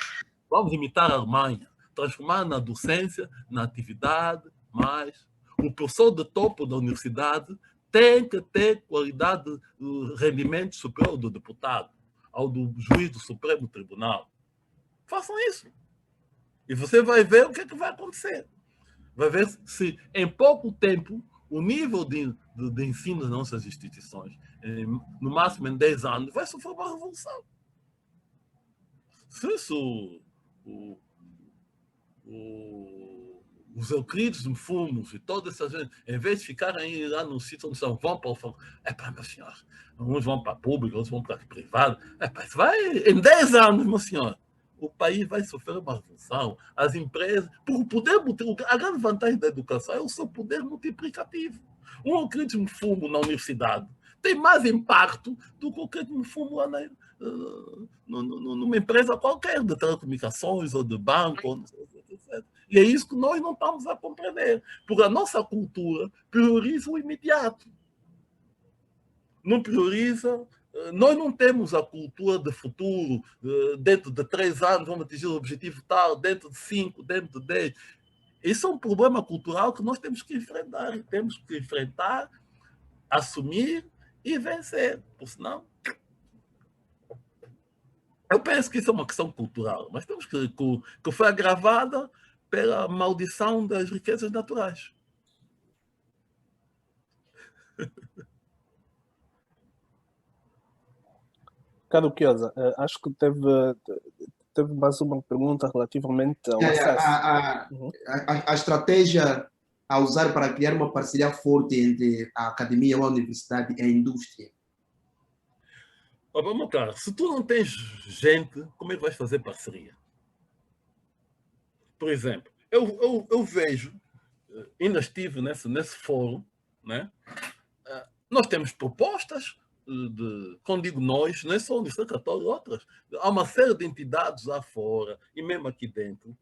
Vamos imitar a Alemanha, transformar na docência, na atividade, mais. O professor de topo da universidade tem que ter qualidade de rendimento superior do deputado, ao do juiz do Supremo Tribunal. Façam isso. E você vai ver o que é que vai acontecer. Vai ver se, em pouco tempo, o nível de ensino das nossas instituições, no máximo em 10 anos, vai sofrer uma revolução. Se isso, os Euclides de Fumos e toda essa gente, em vez de ficarem lá no sítio onde estão, vão para o fogo. Meu senhor, uns vão para a pública, outros vão para a privada. Em 10 anos, meu senhor, o país vai sofrer uma revolução. As empresas, por poder, a grande vantagem da educação é o seu poder multiplicativo. Um Euclides de Fumo na universidade tem mais impacto do que o Euclides de Fumo lá numa empresa qualquer, de telecomunicações ou de banco, etc. E é isso que nós não estamos a compreender, porque a nossa cultura prioriza o imediato. Não prioriza. Nós não temos a cultura de futuro, dentro de 3 anos vamos atingir o objetivo tal, dentro de 5, dentro de 10. Isso é um problema cultural que nós temos que enfrentar. E temos que enfrentar, assumir e vencer. Por senão, eu penso que isso é uma questão cultural, mas temos que foi agravada pela maldição das riquezas naturais. Caro Chiosa, acho que teve mais uma pergunta relativamente ao acesso. A estratégia a usar para criar uma parceria forte entre a academia, a universidade e a indústria? Vamos, cara, se tu não tens gente, como é que vais fazer parceria? Por exemplo, eu vejo, ainda estive nesse fórum, né? Nós temos propostas quando digo nós, não é só a Universidade Católica, outras. Há uma série de entidades lá fora e mesmo aqui dentro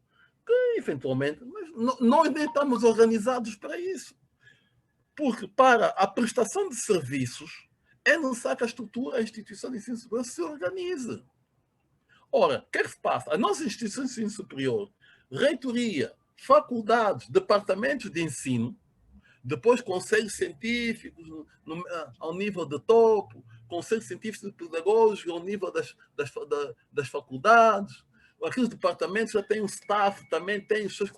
que, eventualmente, mas nós nem estamos organizados para isso. Porque para a prestação de serviços é necessário que a estrutura, a instituição de ensino superior se organize. Ora, o que é que se passa? As nossas instituições de ensino superior, reitoria, faculdades, departamentos de ensino, depois conselhos científicos ao nível de topo, conselhos científicos pedagógicos ao nível das faculdades. Aqueles departamentos já têm um staff, também têm os seus...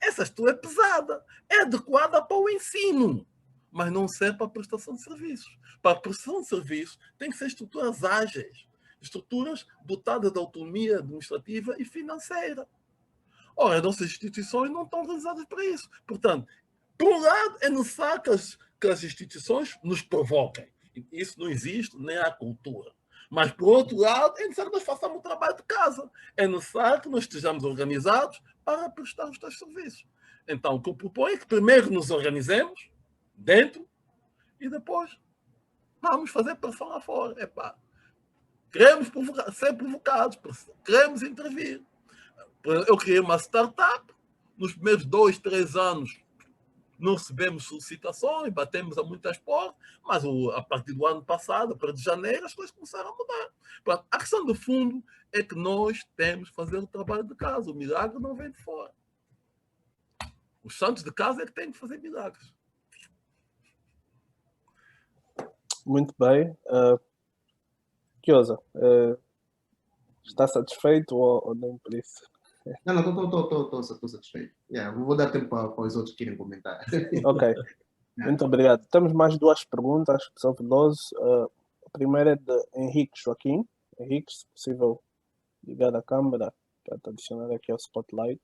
Essa estrutura é pesada, é adequada para o ensino, mas não serve para a prestação de serviços. Para a prestação de serviços tem que ser estruturas ágeis, estruturas dotadas de autonomia administrativa e financeira. Ora, as nossas instituições não estão organizadas para isso. Portanto, por um lado, é necessário que as instituições nos provoquem. Isso não existe, nem há cultura. Mas, por outro lado, é necessário que nós façamos o trabalho de casa. É necessário que nós estejamos organizados para prestar os tais serviços. Então, o que eu proponho é que primeiro nos organizemos dentro e depois vamos fazer pressão lá fora. Epá, queremos ser provocados, queremos intervir. Eu criei uma startup, nos primeiros 2, 3 anos não recebemos solicitações, batemos a muitas portas, mas a partir do ano passado, a partir de janeiro, as coisas começaram a mudar. A questão do fundo é que nós temos que fazer o trabalho de casa. O milagre não vem de fora. Os santos de casa é que têm que fazer milagres. Muito bem. Kiosa, está satisfeito ou nem por isso? Não, estou satisfeito. Vou dar tempo para os outros que querem comentar. Ok, muito obrigado. Temos mais 2 perguntas que são velozes. A primeira é de Henrique Joaquim. Henrique, se possível, ligar a câmera para te adicionar aqui ao spotlight.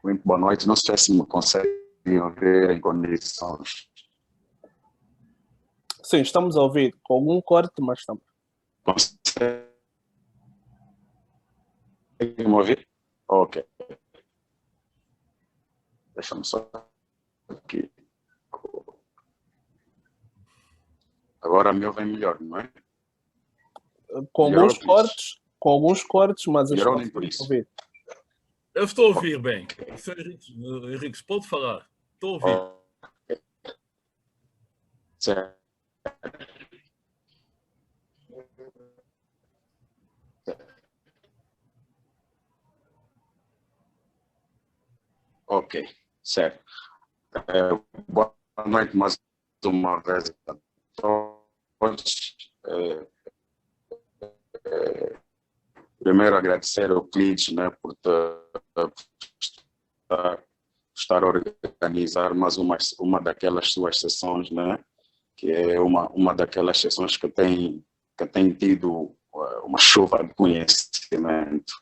Muito boa noite. Não sei se me conseguem ver em condições. Sim, estamos a ouvir com algum corte, mas estamos. Conseguem me ouvir? Ok. Deixa-me só aqui. Agora me ouvem melhor, não é? Com alguns cortes, mas eu Melhorou nem estou por a isso. ouvir. Eu estou a ouvir bem. Sr. Henrique, pode falar. Estou a ouvir. Certo. Ok, certo. Boa noite mais uma vez a todos. Primeiro agradecer ao Clides, né, por estar a organizar mais uma daquelas suas sessões, né, que é uma daquelas sessões que tem tido uma chuva de conhecimento.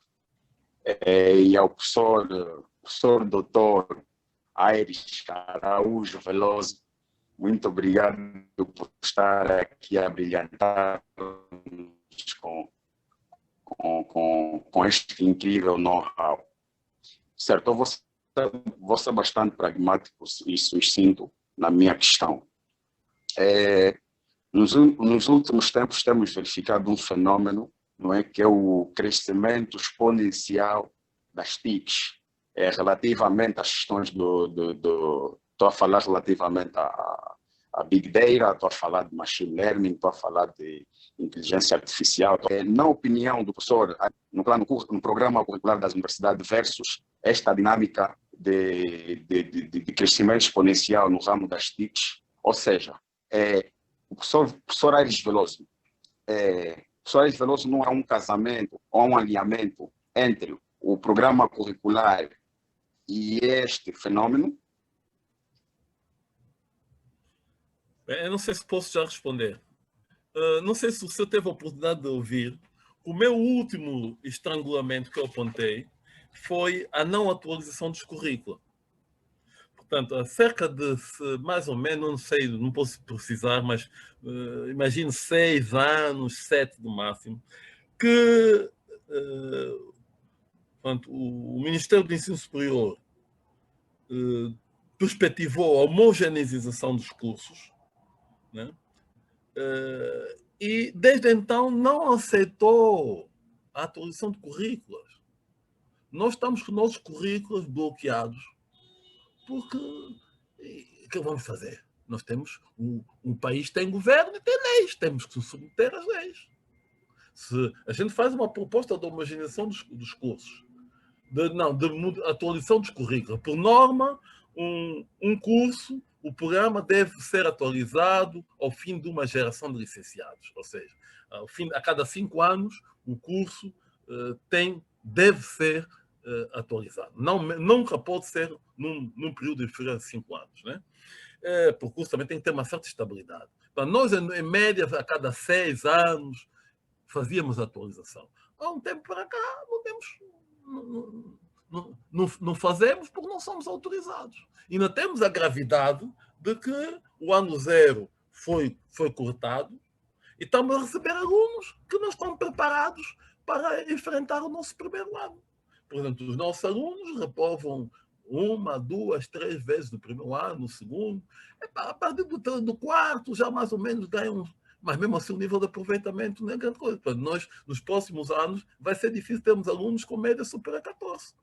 E ao professor doutor Aires Araújo Veloso, muito obrigado por estar aqui a brilhantar com este incrível know-how. Certo, eu vou ser bastante pragmático e sucinto na minha questão. Nos últimos tempos temos verificado um fenômeno, não é, que é o crescimento exponencial das TICs, relativamente às questões estou a falar relativamente a Big Data, estou a falar de Machine Learning, estou a falar de inteligência artificial. Na opinião do professor, no programa curricular das universidades versus esta dinâmica de crescimento exponencial no ramo das TICs, ou seja, o professor Aires Veloso, não há um casamento ou um alinhamento entre o programa curricular e este fenômeno? Eu não sei se posso já responder. não sei se o senhor teve a oportunidade de ouvir, o meu último estrangulamento que eu apontei foi a não atualização dos currículos. Portanto, há cerca de, mais ou menos, não sei, não posso precisar, mas imagino 6 anos, 7 no máximo, que portanto, o Ministério do Ensino Superior perspectivou a homogeneização dos cursos, né? E desde então não aceitou a atualização de currículos. Nós estamos com nossos currículos bloqueados porque o que vamos fazer? Nós temos um país tem governo e tem leis, temos que submeter às leis. Se a gente faz uma proposta de homogeneização dos cursos, de atualização dos currículos, por norma, um curso, o programa deve ser atualizado ao fim de uma geração de licenciados, ou seja, a cada 5 anos o curso deve ser atualizado. Nunca pode ser num período inferior a 5 anos, né? Porque o curso também tem que ter uma certa estabilidade. Então, nós, em média, a cada 6 anos, fazíamos atualização. Há um tempo para cá, não fazemos porque não somos autorizados. E não temos a gravidade de que o ano 0 foi cortado e estamos a receber alunos que não estão preparados para enfrentar o nosso primeiro ano. Por exemplo, os nossos alunos reprovam 1, 2, 3 vezes no primeiro ano, no segundo. A partir do quarto já mais ou menos ganham, mas mesmo assim o nível de aproveitamento não é grande coisa. Portanto, nós, nos próximos anos, vai ser difícil termos alunos com média superior a 14.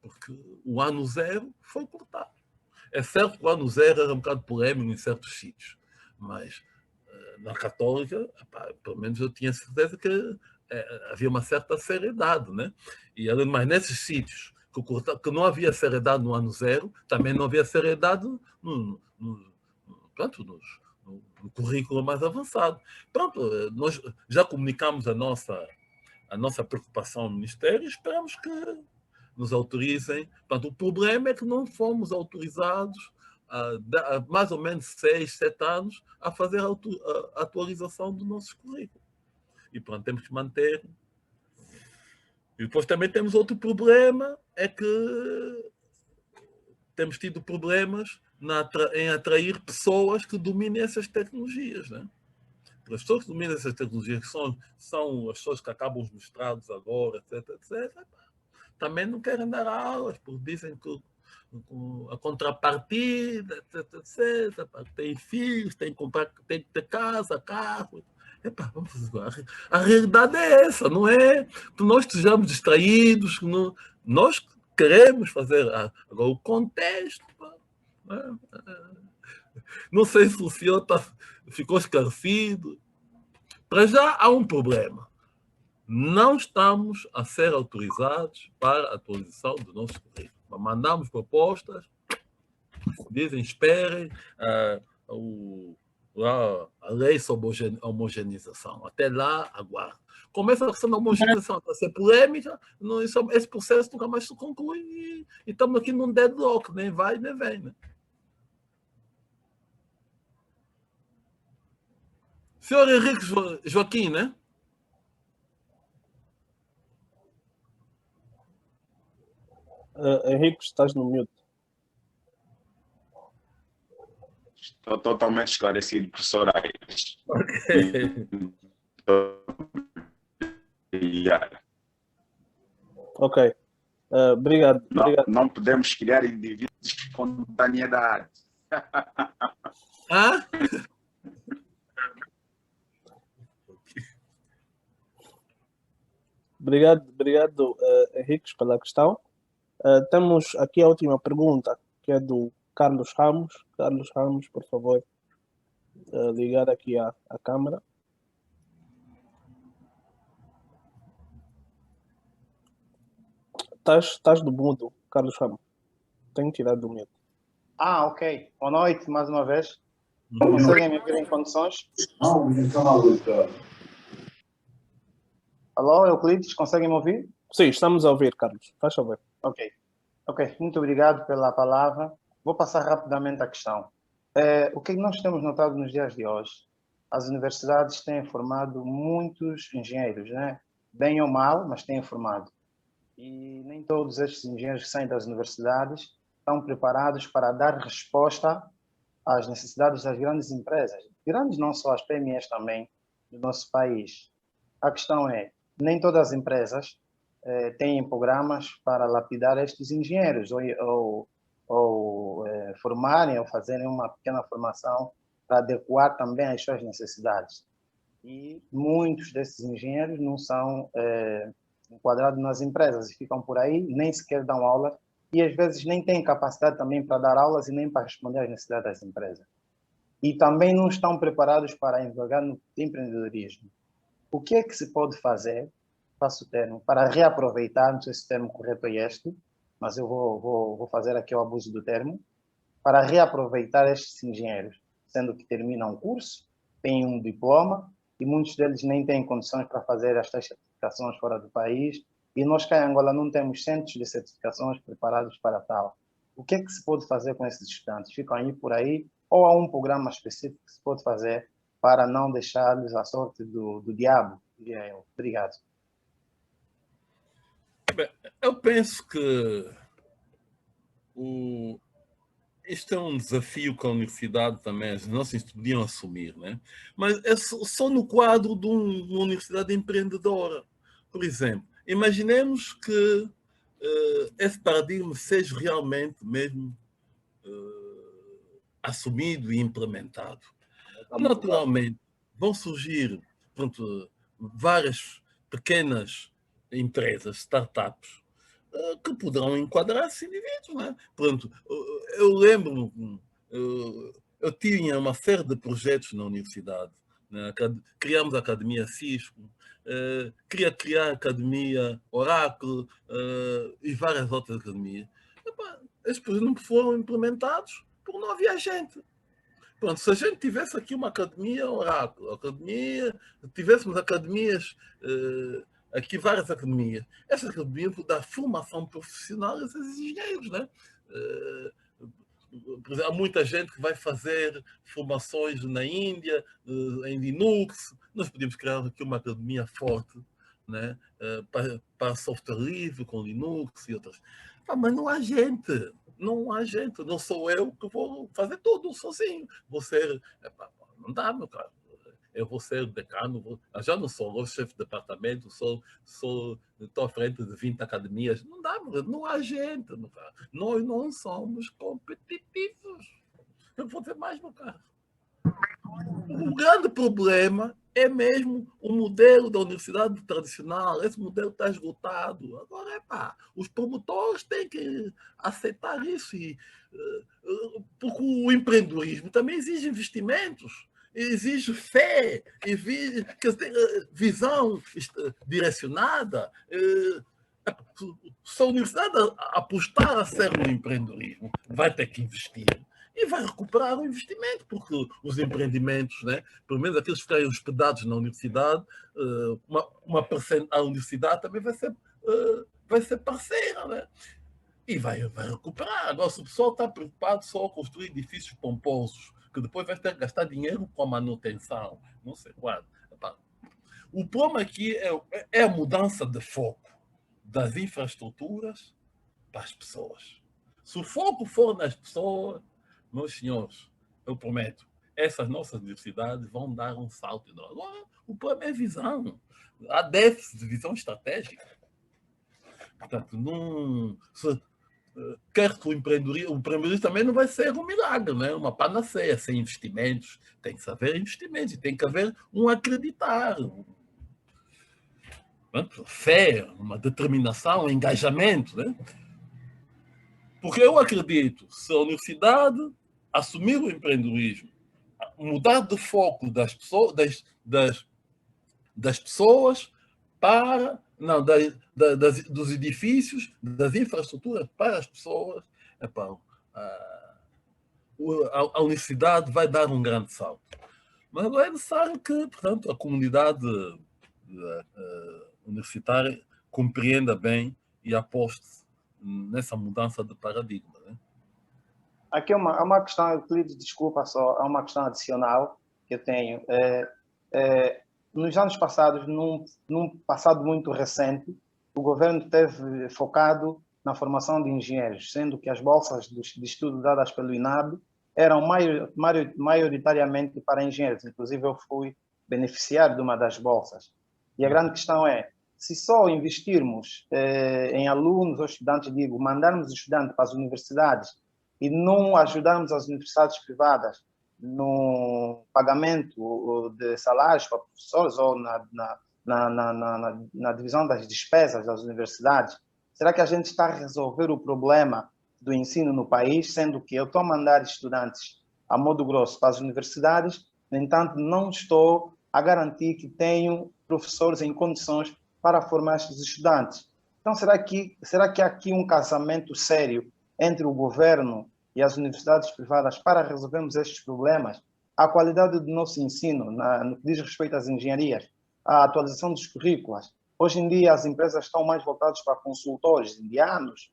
Porque o ano 0 foi cortado. É certo que o ano 0 era um bocado polêmico em certos sítios, mas na Católica, pelo menos eu tinha certeza que havia uma certa seriedade, né? E além de mais, nesses sítios que não havia seriedade no ano 0, também não havia seriedade no currículo mais avançado. Pronto, nós já comunicamos a nossa preocupação ao Ministério e esperamos que nos autorizem. Portanto, o problema é que não fomos autorizados há mais ou menos 6, 7 anos a fazer a atualização do nosso currículo. E pronto, temos que manter. E depois também temos outro problema, é que temos tido problemas em atrair pessoas que dominem essas tecnologias, né? Porque as pessoas que dominam essas tecnologias, que são as pessoas que acabam os mestrados agora, etc., também não querem dar aulas, porque dizem que a contrapartida, etc., tem filhos, tem que ter casa, carro. Vamos fazer. A realidade é essa, não é que nós estejamos distraídos, nós queremos fazer. Agora, o contexto. Não sei se o senhor ficou esclarecido. Para já há um problema. Não estamos a ser autorizados para a atualização do nosso currículo. Mandamos propostas, dizem esperem a lei sobre homogeneização. Até lá, aguardo. Começa a questão da homogeneização a ser polêmica, esse processo nunca mais se conclui e estamos aqui num deadlock, nem vai nem vem. Né? Senhor Henrique Joaquim, né? Henrique, estás no mute. Estou totalmente esclarecido, professor Aires. Ok. Ok. Obrigado. Não podemos criar indivíduos de espontaneidade. Obrigado, Henrique, pela questão. Temos aqui a última pergunta, que é do Carlos Ramos. Carlos Ramos, por favor, ligar aqui a câmera. Estás do mudo, Carlos Ramos. Tenho tirado do mute. Ok. Boa noite, mais uma vez. Conseguem me ouvir em condições? Alô, Euclides, conseguem me ouvir? Sim, estamos a ouvir, Carlos. Faz favor. Ok, muito obrigado pela palavra. Vou passar rapidamente a questão. O que nós temos notado nos dias de hoje as universidades têm formado muitos engenheiros, né? Bem ou mal, mas têm formado. E nem todos estes engenheiros que saem das universidades estão preparados para dar resposta às necessidades das grandes empresas. Grandes não só, as PMEs também, do nosso país. A questão é, nem todas as empresas têm programas para lapidar estes engenheiros ou formarem ou fazerem uma pequena formação para adequar também às suas necessidades. E muitos desses engenheiros não são enquadrados nas empresas e ficam por aí, nem sequer dão aula e às vezes nem têm capacidade também para dar aulas e nem para responder às necessidades das empresas. E também não estão preparados para envergar no empreendedorismo. O que é que se pode fazer, faço o termo, para reaproveitar, não sei se o termo correto é este, mas eu vou fazer aqui o abuso do termo, para reaproveitar estes engenheiros, sendo que terminam um curso, têm um diploma, e muitos deles nem têm condições para fazer estas certificações fora do país, e nós cá em Angola não temos centros de certificações preparados para tal. O que é que se pode fazer com esses estudantes? Ficam aí por aí, ou há um programa específico que se pode fazer para não deixar-lhes a sorte do diabo, diria eu. Obrigado. Bem, eu penso que este é um desafio que a universidade também, as nossas podiam assumir, né? Mas é só no quadro de uma universidade empreendedora. Por exemplo, imaginemos que esse paradigma seja realmente mesmo assumido e implementado. Naturalmente, vão surgir, pronto, várias pequenas empresas, startups, que poderão enquadrar-se indivíduos. Né? Pronto, eu lembro-me, eu tinha uma série de projetos na universidade. Né? Criámos a Academia Cisco, queria criar a Academia Oráculo e várias outras academias. Esses projetos não foram implementados porque não havia gente. Pronto, se a gente tivesse aqui uma academia Oráculo, tivéssemos academias, aqui várias academias, essas academias vão dar formação profissional a esses engenheiros, né? Por exemplo, há muita gente que vai fazer formações na Índia, em Linux. Nós podíamos criar aqui uma academia forte, né? Para software livre, com Linux e outras. Mas não há gente. Não há gente, não sou eu que vou fazer tudo sozinho. Vou ser. Não dá, meu caro. Eu vou ser decano, eu já não sou o chefe de departamento, estou à frente de 20 academias. Não dá, não há gente, meu caro. Nós não somos competitivos. Eu vou ter mais, meu caro. O grande problema é mesmo o modelo da universidade tradicional. Esse modelo está esgotado. Agora, os promotores têm que aceitar isso. Porque o empreendedorismo também exige investimentos, exige fé, exige visão direcionada. Se a universidade apostar a sério no empreendedorismo, vai ter que investir. E vai recuperar o investimento, porque os empreendimentos, né, pelo menos aqueles que ficarem hospedados na universidade, a universidade também vai ser parceira, né? E vai recuperar. Agora, se o pessoal está preocupado só com construir edifícios pomposos, que depois vai ter que gastar dinheiro com a manutenção, não sei quando. O problema aqui é a mudança de foco das infraestruturas para as pessoas. Se o foco for nas pessoas, meus senhores, eu prometo, essas nossas universidades vão dar um salto. Agora, o problema é visão. Há déficit de visão estratégica. Portanto, quer que o empreendedorismo também não vai ser um milagre, né? Uma panaceia, sem investimentos. Tem que haver investimentos, tem que haver um acreditar. Fé, uma determinação, um engajamento. Né? Porque eu acredito, se a universidade assumir o empreendedorismo, mudar de foco das pessoas para dos edifícios, das infraestruturas para as pessoas, a universidade vai dar um grande salto. Mas agora é necessário que, portanto, a comunidade universitária compreenda bem e aposte nessa mudança de paradigma. Né? Aqui é uma questão, Euclides, desculpa só, é uma questão adicional, que eu tenho. Nos anos passados, num passado muito recente, o governo esteve focado na formação de engenheiros, sendo que as bolsas de estudo dadas pelo INAB eram maioritariamente para engenheiros. Inclusive, eu fui beneficiário de uma das bolsas. E a grande questão é, se só investirmos em alunos ou estudantes, mandarmos estudantes para as universidades e não ajudarmos as universidades privadas no pagamento de salários para professores ou na divisão das despesas das universidades, será que a gente está a resolver o problema do ensino no país, sendo que eu estou a mandar estudantes a modo grosso para as universidades, no entanto, não estou a garantir que tenho professores em condições para formar estes estudantes? Então, será que há aqui um casamento sério entre o governo e as universidades privadas para resolvermos estes problemas? A qualidade do nosso ensino, no que diz respeito às engenharias, a atualização dos currículos. Hoje em dia, as empresas estão mais voltadas para consultores indianos,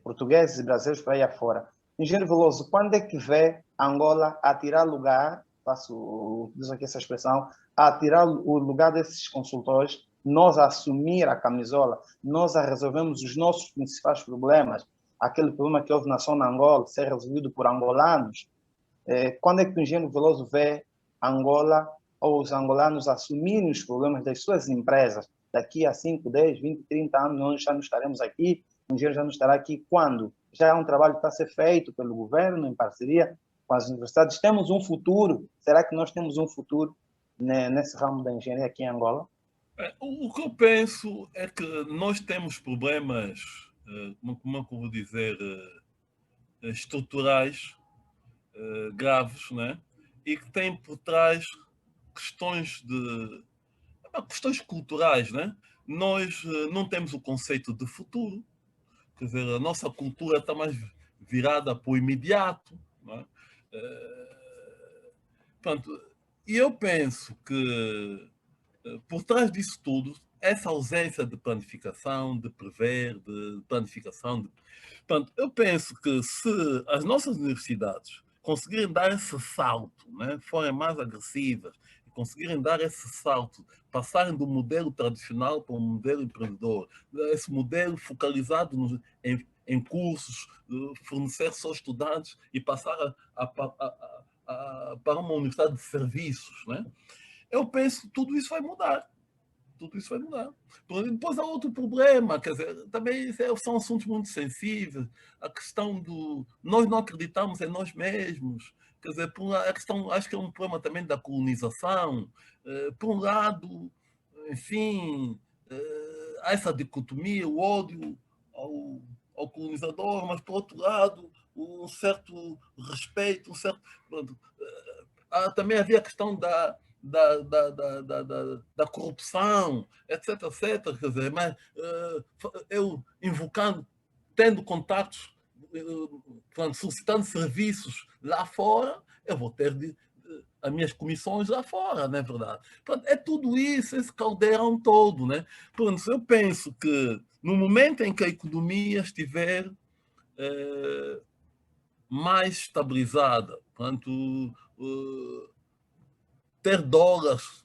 portugueses e brasileiros para aí afora. Engenheiro Veloso, quando é que vê Angola a tirar lugar, uso aqui essa expressão, a tirar o lugar desses consultores, nós a assumir a camisola, nós a resolvemos os nossos principais problemas, aquele problema que houve na zona Angola, ser resolvido por angolanos? Quando é que o engenheiro Veloso vê Angola ou os angolanos assumirem os problemas das suas empresas? Daqui a 5, 10, 20, 30 anos, nós já não estaremos aqui, o engenheiro já não estará aqui. Quando? Já é um trabalho que está a ser feito pelo governo, em parceria com as universidades. Temos um futuro? Será que nós temos um futuro nesse ramo da engenharia aqui em Angola? O que eu penso é que nós temos problemas, como é que eu vou dizer, estruturais graves, né? E que têm por trás questões culturais, né? Nós não temos o conceito de futuro, quer dizer, a nossa cultura está mais virada para o imediato, né? Portanto, e eu penso que por trás disso tudo, essa ausência de planificação, de prever, de planificação. Portanto, eu penso que se as nossas universidades conseguirem dar esse salto, né, forem mais agressivas, e conseguirem dar esse salto, passarem do modelo tradicional para um modelo empreendedor, esse modelo focalizado em cursos, fornecer só estudantes e passar para uma universidade de serviços, né? Eu penso que tudo isso vai mudar. Tudo isso vai mudar. Depois há outro problema, quer dizer, também são assuntos muito sensíveis. A questão do... Nós não acreditamos em nós mesmos. Quer dizer, a questão, acho que é um problema também da colonização. Por um lado, enfim, há essa dicotomia, o ódio ao colonizador, mas, por outro lado, um certo respeito, também havia a questão da corrupção, etc, etc. Quer dizer, mas eu tendo contatos, solicitando serviços lá fora, eu vou ter as minhas comissões lá fora, não é verdade? Portanto, é tudo isso, esse caldeirão todo, né? Portanto, eu penso que no momento em que a economia estiver mais estabilizada, portanto, ter dólares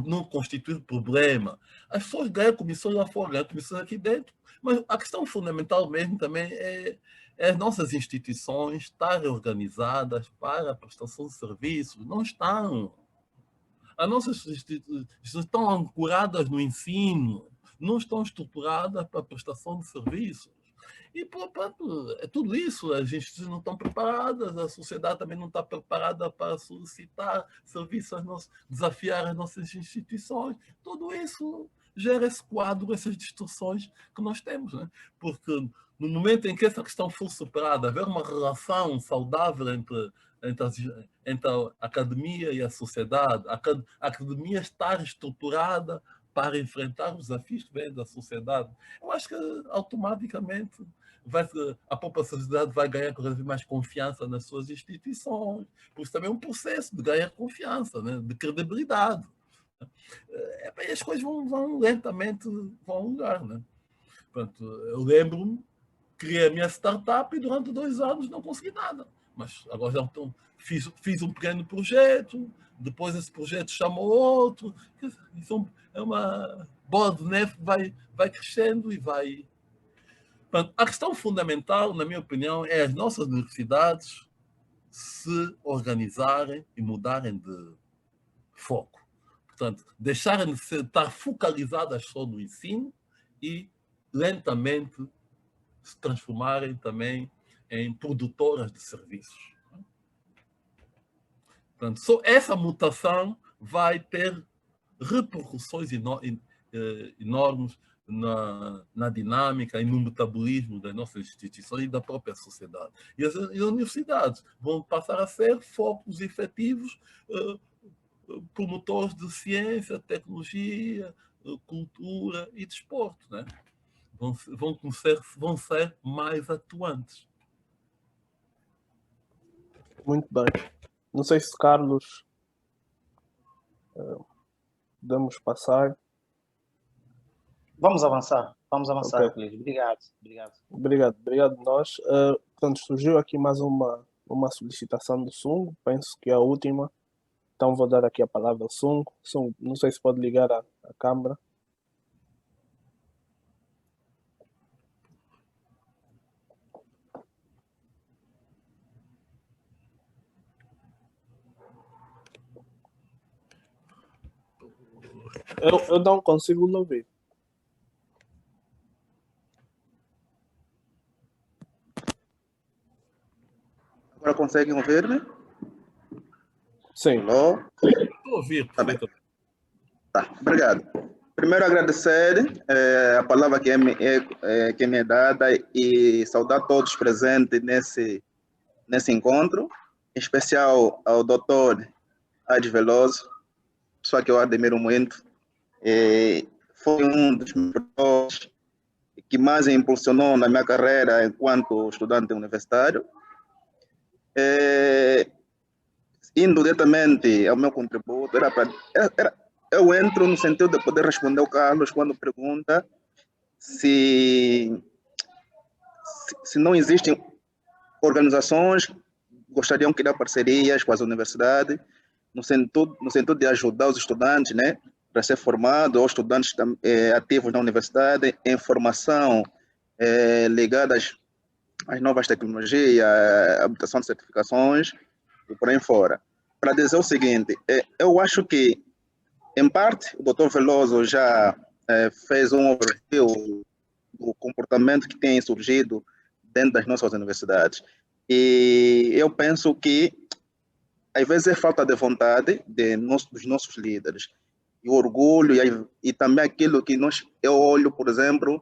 não constitui problema. As pessoas ganham comissões lá fora, ganham comissões aqui dentro. Mas a questão fundamental mesmo também é as nossas instituições estarem organizadas para a prestação de serviços. Não estão. As nossas instituições estão ancoradas no ensino, não estão estruturadas para a prestação de serviços. E, portanto, é tudo isso. As instituições não estão preparadas, a sociedade também não está preparada para solicitar serviços, desafiar as nossas instituições. Tudo isso gera esse quadro, essas distorções que nós temos, né? Porque no momento em que essa questão for superada, haver uma relação saudável entre a academia e a sociedade, a academia estar estruturada para enfrentar os desafios que vêm da sociedade, eu acho que automaticamente a própria sociedade vai ganhar cada vez mais confiança nas suas instituições, porque isso também é um processo de ganhar confiança, né? De credibilidade. E as coisas vão lentamente ao lugar, né? Portanto, eu lembro-me, criei a minha startup e durante 2 anos não consegui nada. mas agora já fiz um pequeno projeto, depois esse projeto chama outro. Isso é uma bola de neve que vai crescendo e vai... Portanto, a questão fundamental, na minha opinião, é as nossas universidades se organizarem e mudarem de foco. Portanto, deixarem de estar focalizadas só no ensino e lentamente se transformarem também em produtoras de serviços. Portanto, só essa mutação vai ter repercussões enormes na dinâmica e no metabolismo das nossas instituições e da própria sociedade. E as universidades vão passar a ser focos efetivos, promotores de ciência, tecnologia, cultura e desporto, né? Vão ser mais atuantes. Muito bem. Não sei se Carlos podemos passar. Vamos avançar, Ok. Euclides. Obrigado. Obrigado nós. Portanto, surgiu aqui mais uma solicitação do Sung, penso que é a última. Então vou dar aqui a palavra ao Sung. Sung, não sei se pode ligar a câmera. Eu não consigo ouvir. Agora conseguem ouvir-me? Sim. Alô? Estou a ouvir. Tá bem. Tá, obrigado. Primeiro agradecer a palavra que me é dada e saudar todos presentes nesse encontro, em especial ao Dr. Adi Veloso, pessoa que eu admiro muito. Foi um dos mentores que mais me impulsionou na minha carreira enquanto estudante universitário. Indo diretamente ao meu contributo, eu entro no sentido de poder responder ao Carlos quando pergunta se não existem organizações que gostariam de criar parcerias com as universidades, no sentido de ajudar os estudantes, né, para ser formados, ou estudantes ativos na universidade, em formação ligadas às novas tecnologias, à obtenção de certificações e por aí fora. Para dizer o seguinte, eu acho que, em parte, o Dr. Veloso já fez um overview do comportamento que tem surgido dentro das nossas universidades. E eu penso que, às vezes, é falta de vontade dos nossos líderes. E o orgulho e também aquilo que eu olho, por exemplo,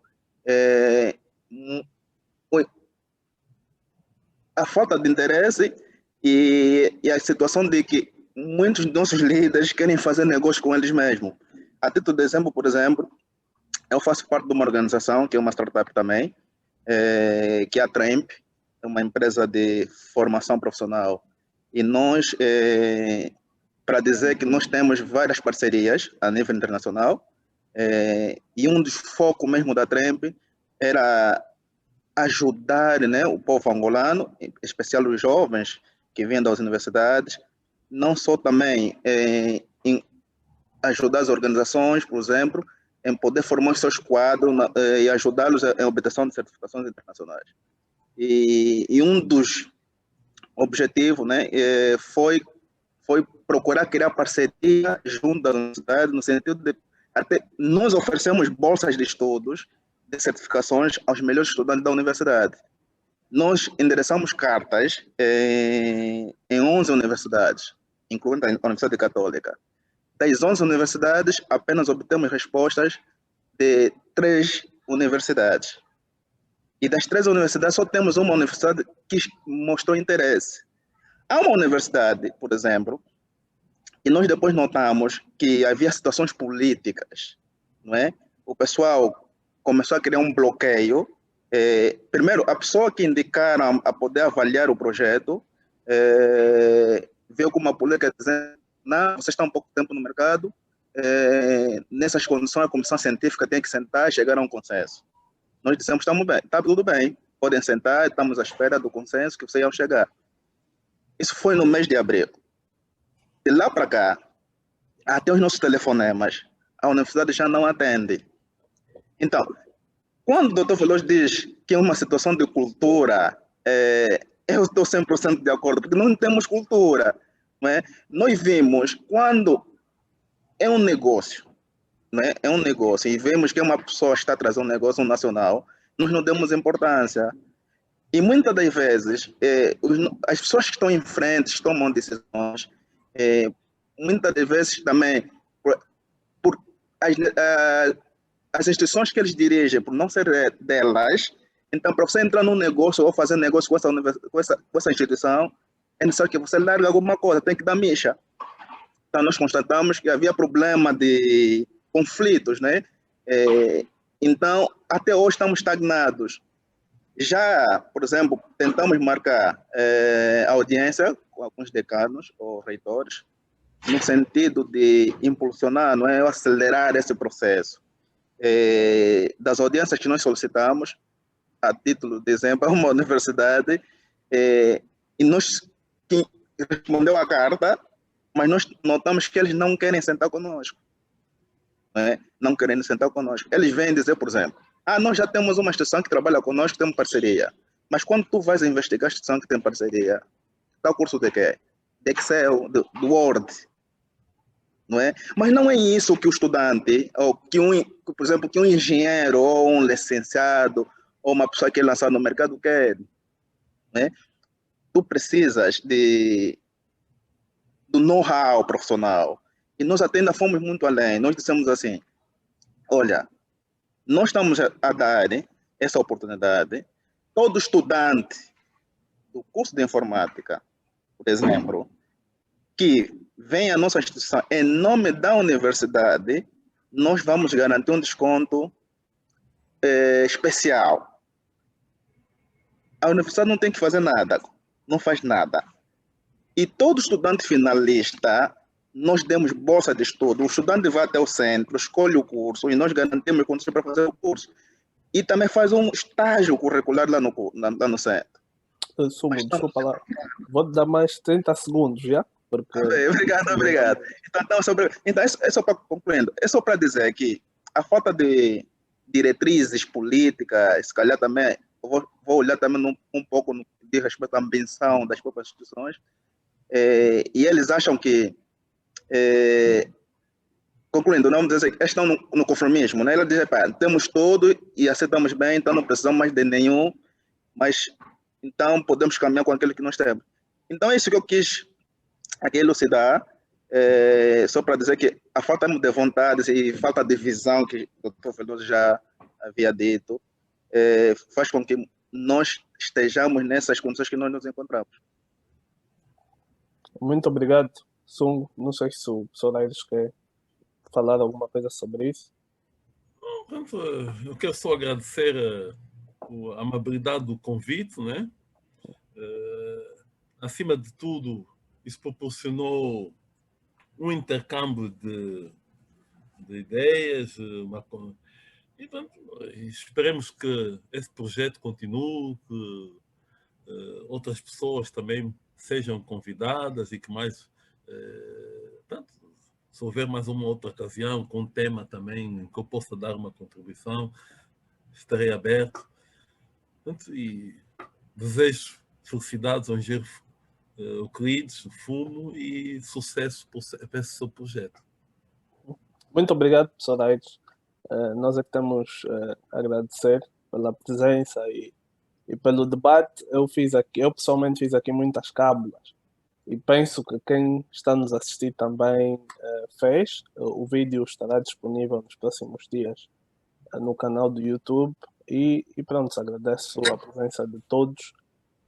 a falta de interesse e a situação de que muitos dos nossos líderes querem fazer negócio com eles mesmos. A título de exemplo, por exemplo, eu faço parte de uma organização, que é uma startup também, que é a Tremp, é uma empresa de formação profissional. E nós, para dizer que nós temos várias parcerias a nível internacional, e um dos focos mesmo da Tremp era ajudar, né, o povo angolano, em especial os jovens que vêm das universidades, não só também em ajudar as organizações, por exemplo, em poder formar os seus quadros e ajudá-los em obtenção de certificações internacionais. E um dos objetivos, né, foi procurar criar parceria junto da universidade, no sentido de até nós oferecemos bolsas de estudos de certificações aos melhores estudantes da universidade. Nós endereçamos cartas em 11 universidades, incluindo a Universidade Católica. Das 11 universidades, apenas obtemos respostas de 3 universidades. E das 3 universidades, só temos uma universidade que mostrou interesse. Há uma universidade, por exemplo, e nós depois notamos que havia situações políticas, não é? O pessoal começou a criar um bloqueio. Primeiro, a pessoa que indicaram a poder avaliar o projeto veio com uma política dizendo: não, você está um pouco tempo no mercado, nessas condições a comissão científica tem que sentar e chegar a um consenso. Nós dissemos: estamos bem, está tudo bem, podem sentar, estamos à espera do consenso que vocês iam chegar. Isso foi no mês de abril. De lá para cá, até os nossos telefonemas, a universidade já não atende. Então, quando o doutor Veloso diz que é uma situação de cultura, eu estou 100% de acordo, porque não temos cultura. Não é? Nós vimos quando é um negócio, né? É um negócio, e vemos que uma pessoa está trazendo um negócio nacional, nós não damos importância. E muitas das vezes, as pessoas que estão em frente, tomam decisões, muitas das vezes também, por as instituições que eles dirigem, por não ser delas, então, para você entrar num negócio ou fazer negócio com essa instituição, é necessário que você largue alguma coisa, tem que dar micha. Então, nós constatamos que havia problema de conflitos, né? Então, até hoje estamos estagnados. Já, por exemplo, tentamos marcar audiência com alguns decanos ou reitores, no sentido de impulsionar, não é, acelerar esse processo. Das audiências que nós solicitamos, a título de exemplo, uma universidade, e nós respondeu a carta, mas nós notamos que eles não querem sentar conosco. Não querem sentar conosco. Eles vêm dizer, por exemplo, nós já temos uma instituição que trabalha conosco, temos parceria. Mas quando tu vais investigar a instituição que tem parceria, está o curso de quê? De Excel, do Word. Não é? Mas não é isso que o estudante, ou que por exemplo, que um engenheiro, ou um licenciado, ou uma pessoa que é lançada no mercado quer. Né? Tu precisas do know-how profissional. E nós até ainda fomos muito além. Nós dissemos assim, olha, nós estamos a dar essa oportunidade. Todo estudante do curso de informática, por exemplo, que vem à nossa instituição em nome da universidade, nós vamos garantir um desconto especial. A universidade não tem que fazer nada, não faz nada. E todo estudante finalista, nós demos bolsa de estudo. O estudante vai até o centro, escolhe o curso e nós garantimos condições para fazer o curso. E também faz um estágio curricular lá no centro. Sumo, desculpa lá. Vou te dar mais 30 segundos, já? Porque... Obrigado. Então é só para concluindo. É só para dizer que a falta de diretrizes políticas, se calhar também, vou olhar também um pouco de respeito à ambição das próprias instituições, e eles acham que, concluindo, não vamos dizer que estão no conformismo, né? Eles dizem, temos tudo e aceitamos bem, então não precisamos mais de nenhum, mas então podemos caminhar com aquilo que nós temos. Então é isso que eu quis aqui elucidar, só para dizer que a falta de vontade e falta de visão que o Dr. Veloso já havia dito, faz com que nós estejamos nessas condições que nós nos encontramos. Muito obrigado, Sungo. Não sei se o professor Aires quer falar alguma coisa sobre isso. Pronto, eu quero só agradecer a amabilidade do convite, né? Acima de tudo, isso proporcionou um intercâmbio de ideias, e pronto, esperemos que esse projeto continue, que outras pessoas também sejam convidadas e que mais, pronto, se houver mais uma outra ocasião com um tema também que eu possa dar uma contribuição, estarei aberto. Pronto, e desejo felicidades ao engenheiro Euclides, Fumo, e sucesso para esse seu projeto. Muito obrigado, professor Aires. Nós é que temos a agradecer pela presença e pelo debate. Eu pessoalmente fiz aqui muitas cábulas e penso que quem está nos assistir também fez. O vídeo estará disponível nos próximos dias no canal do YouTube e pronto, agradeço a presença de todos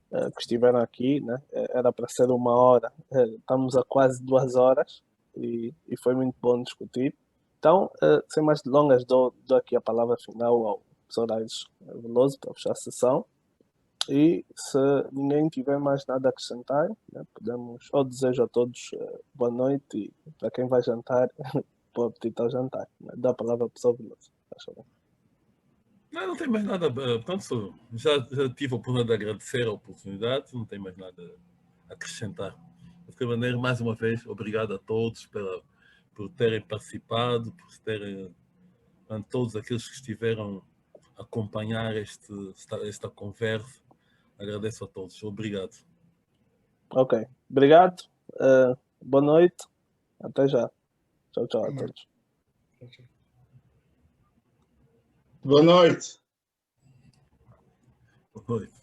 que estiveram aqui, né? Era para ser 1 hora, estamos a quase 2 horas e foi muito bom discutir. Então, sem mais delongas, dou aqui a palavra final ao professor Aires Veloso para fechar a sessão. E se ninguém tiver mais nada a acrescentar, né, podemos. Eu desejo a todos boa noite e para quem vai jantar, bom apetite ao jantar. Né? Dá a palavra ao professor Veloso. Não tem mais nada. Pronto, já tive a oportunidade de agradecer a oportunidade, não tem mais nada acrescentar. De qualquer maneira, mais uma vez, obrigado a todos por terem participado, por terem, a todos aqueles que estiveram a acompanhar esta conversa. Agradeço a todos. Obrigado. Ok. Obrigado. Boa noite. Até já. Tchau, tchau a todos. Boa noite. Boa noite.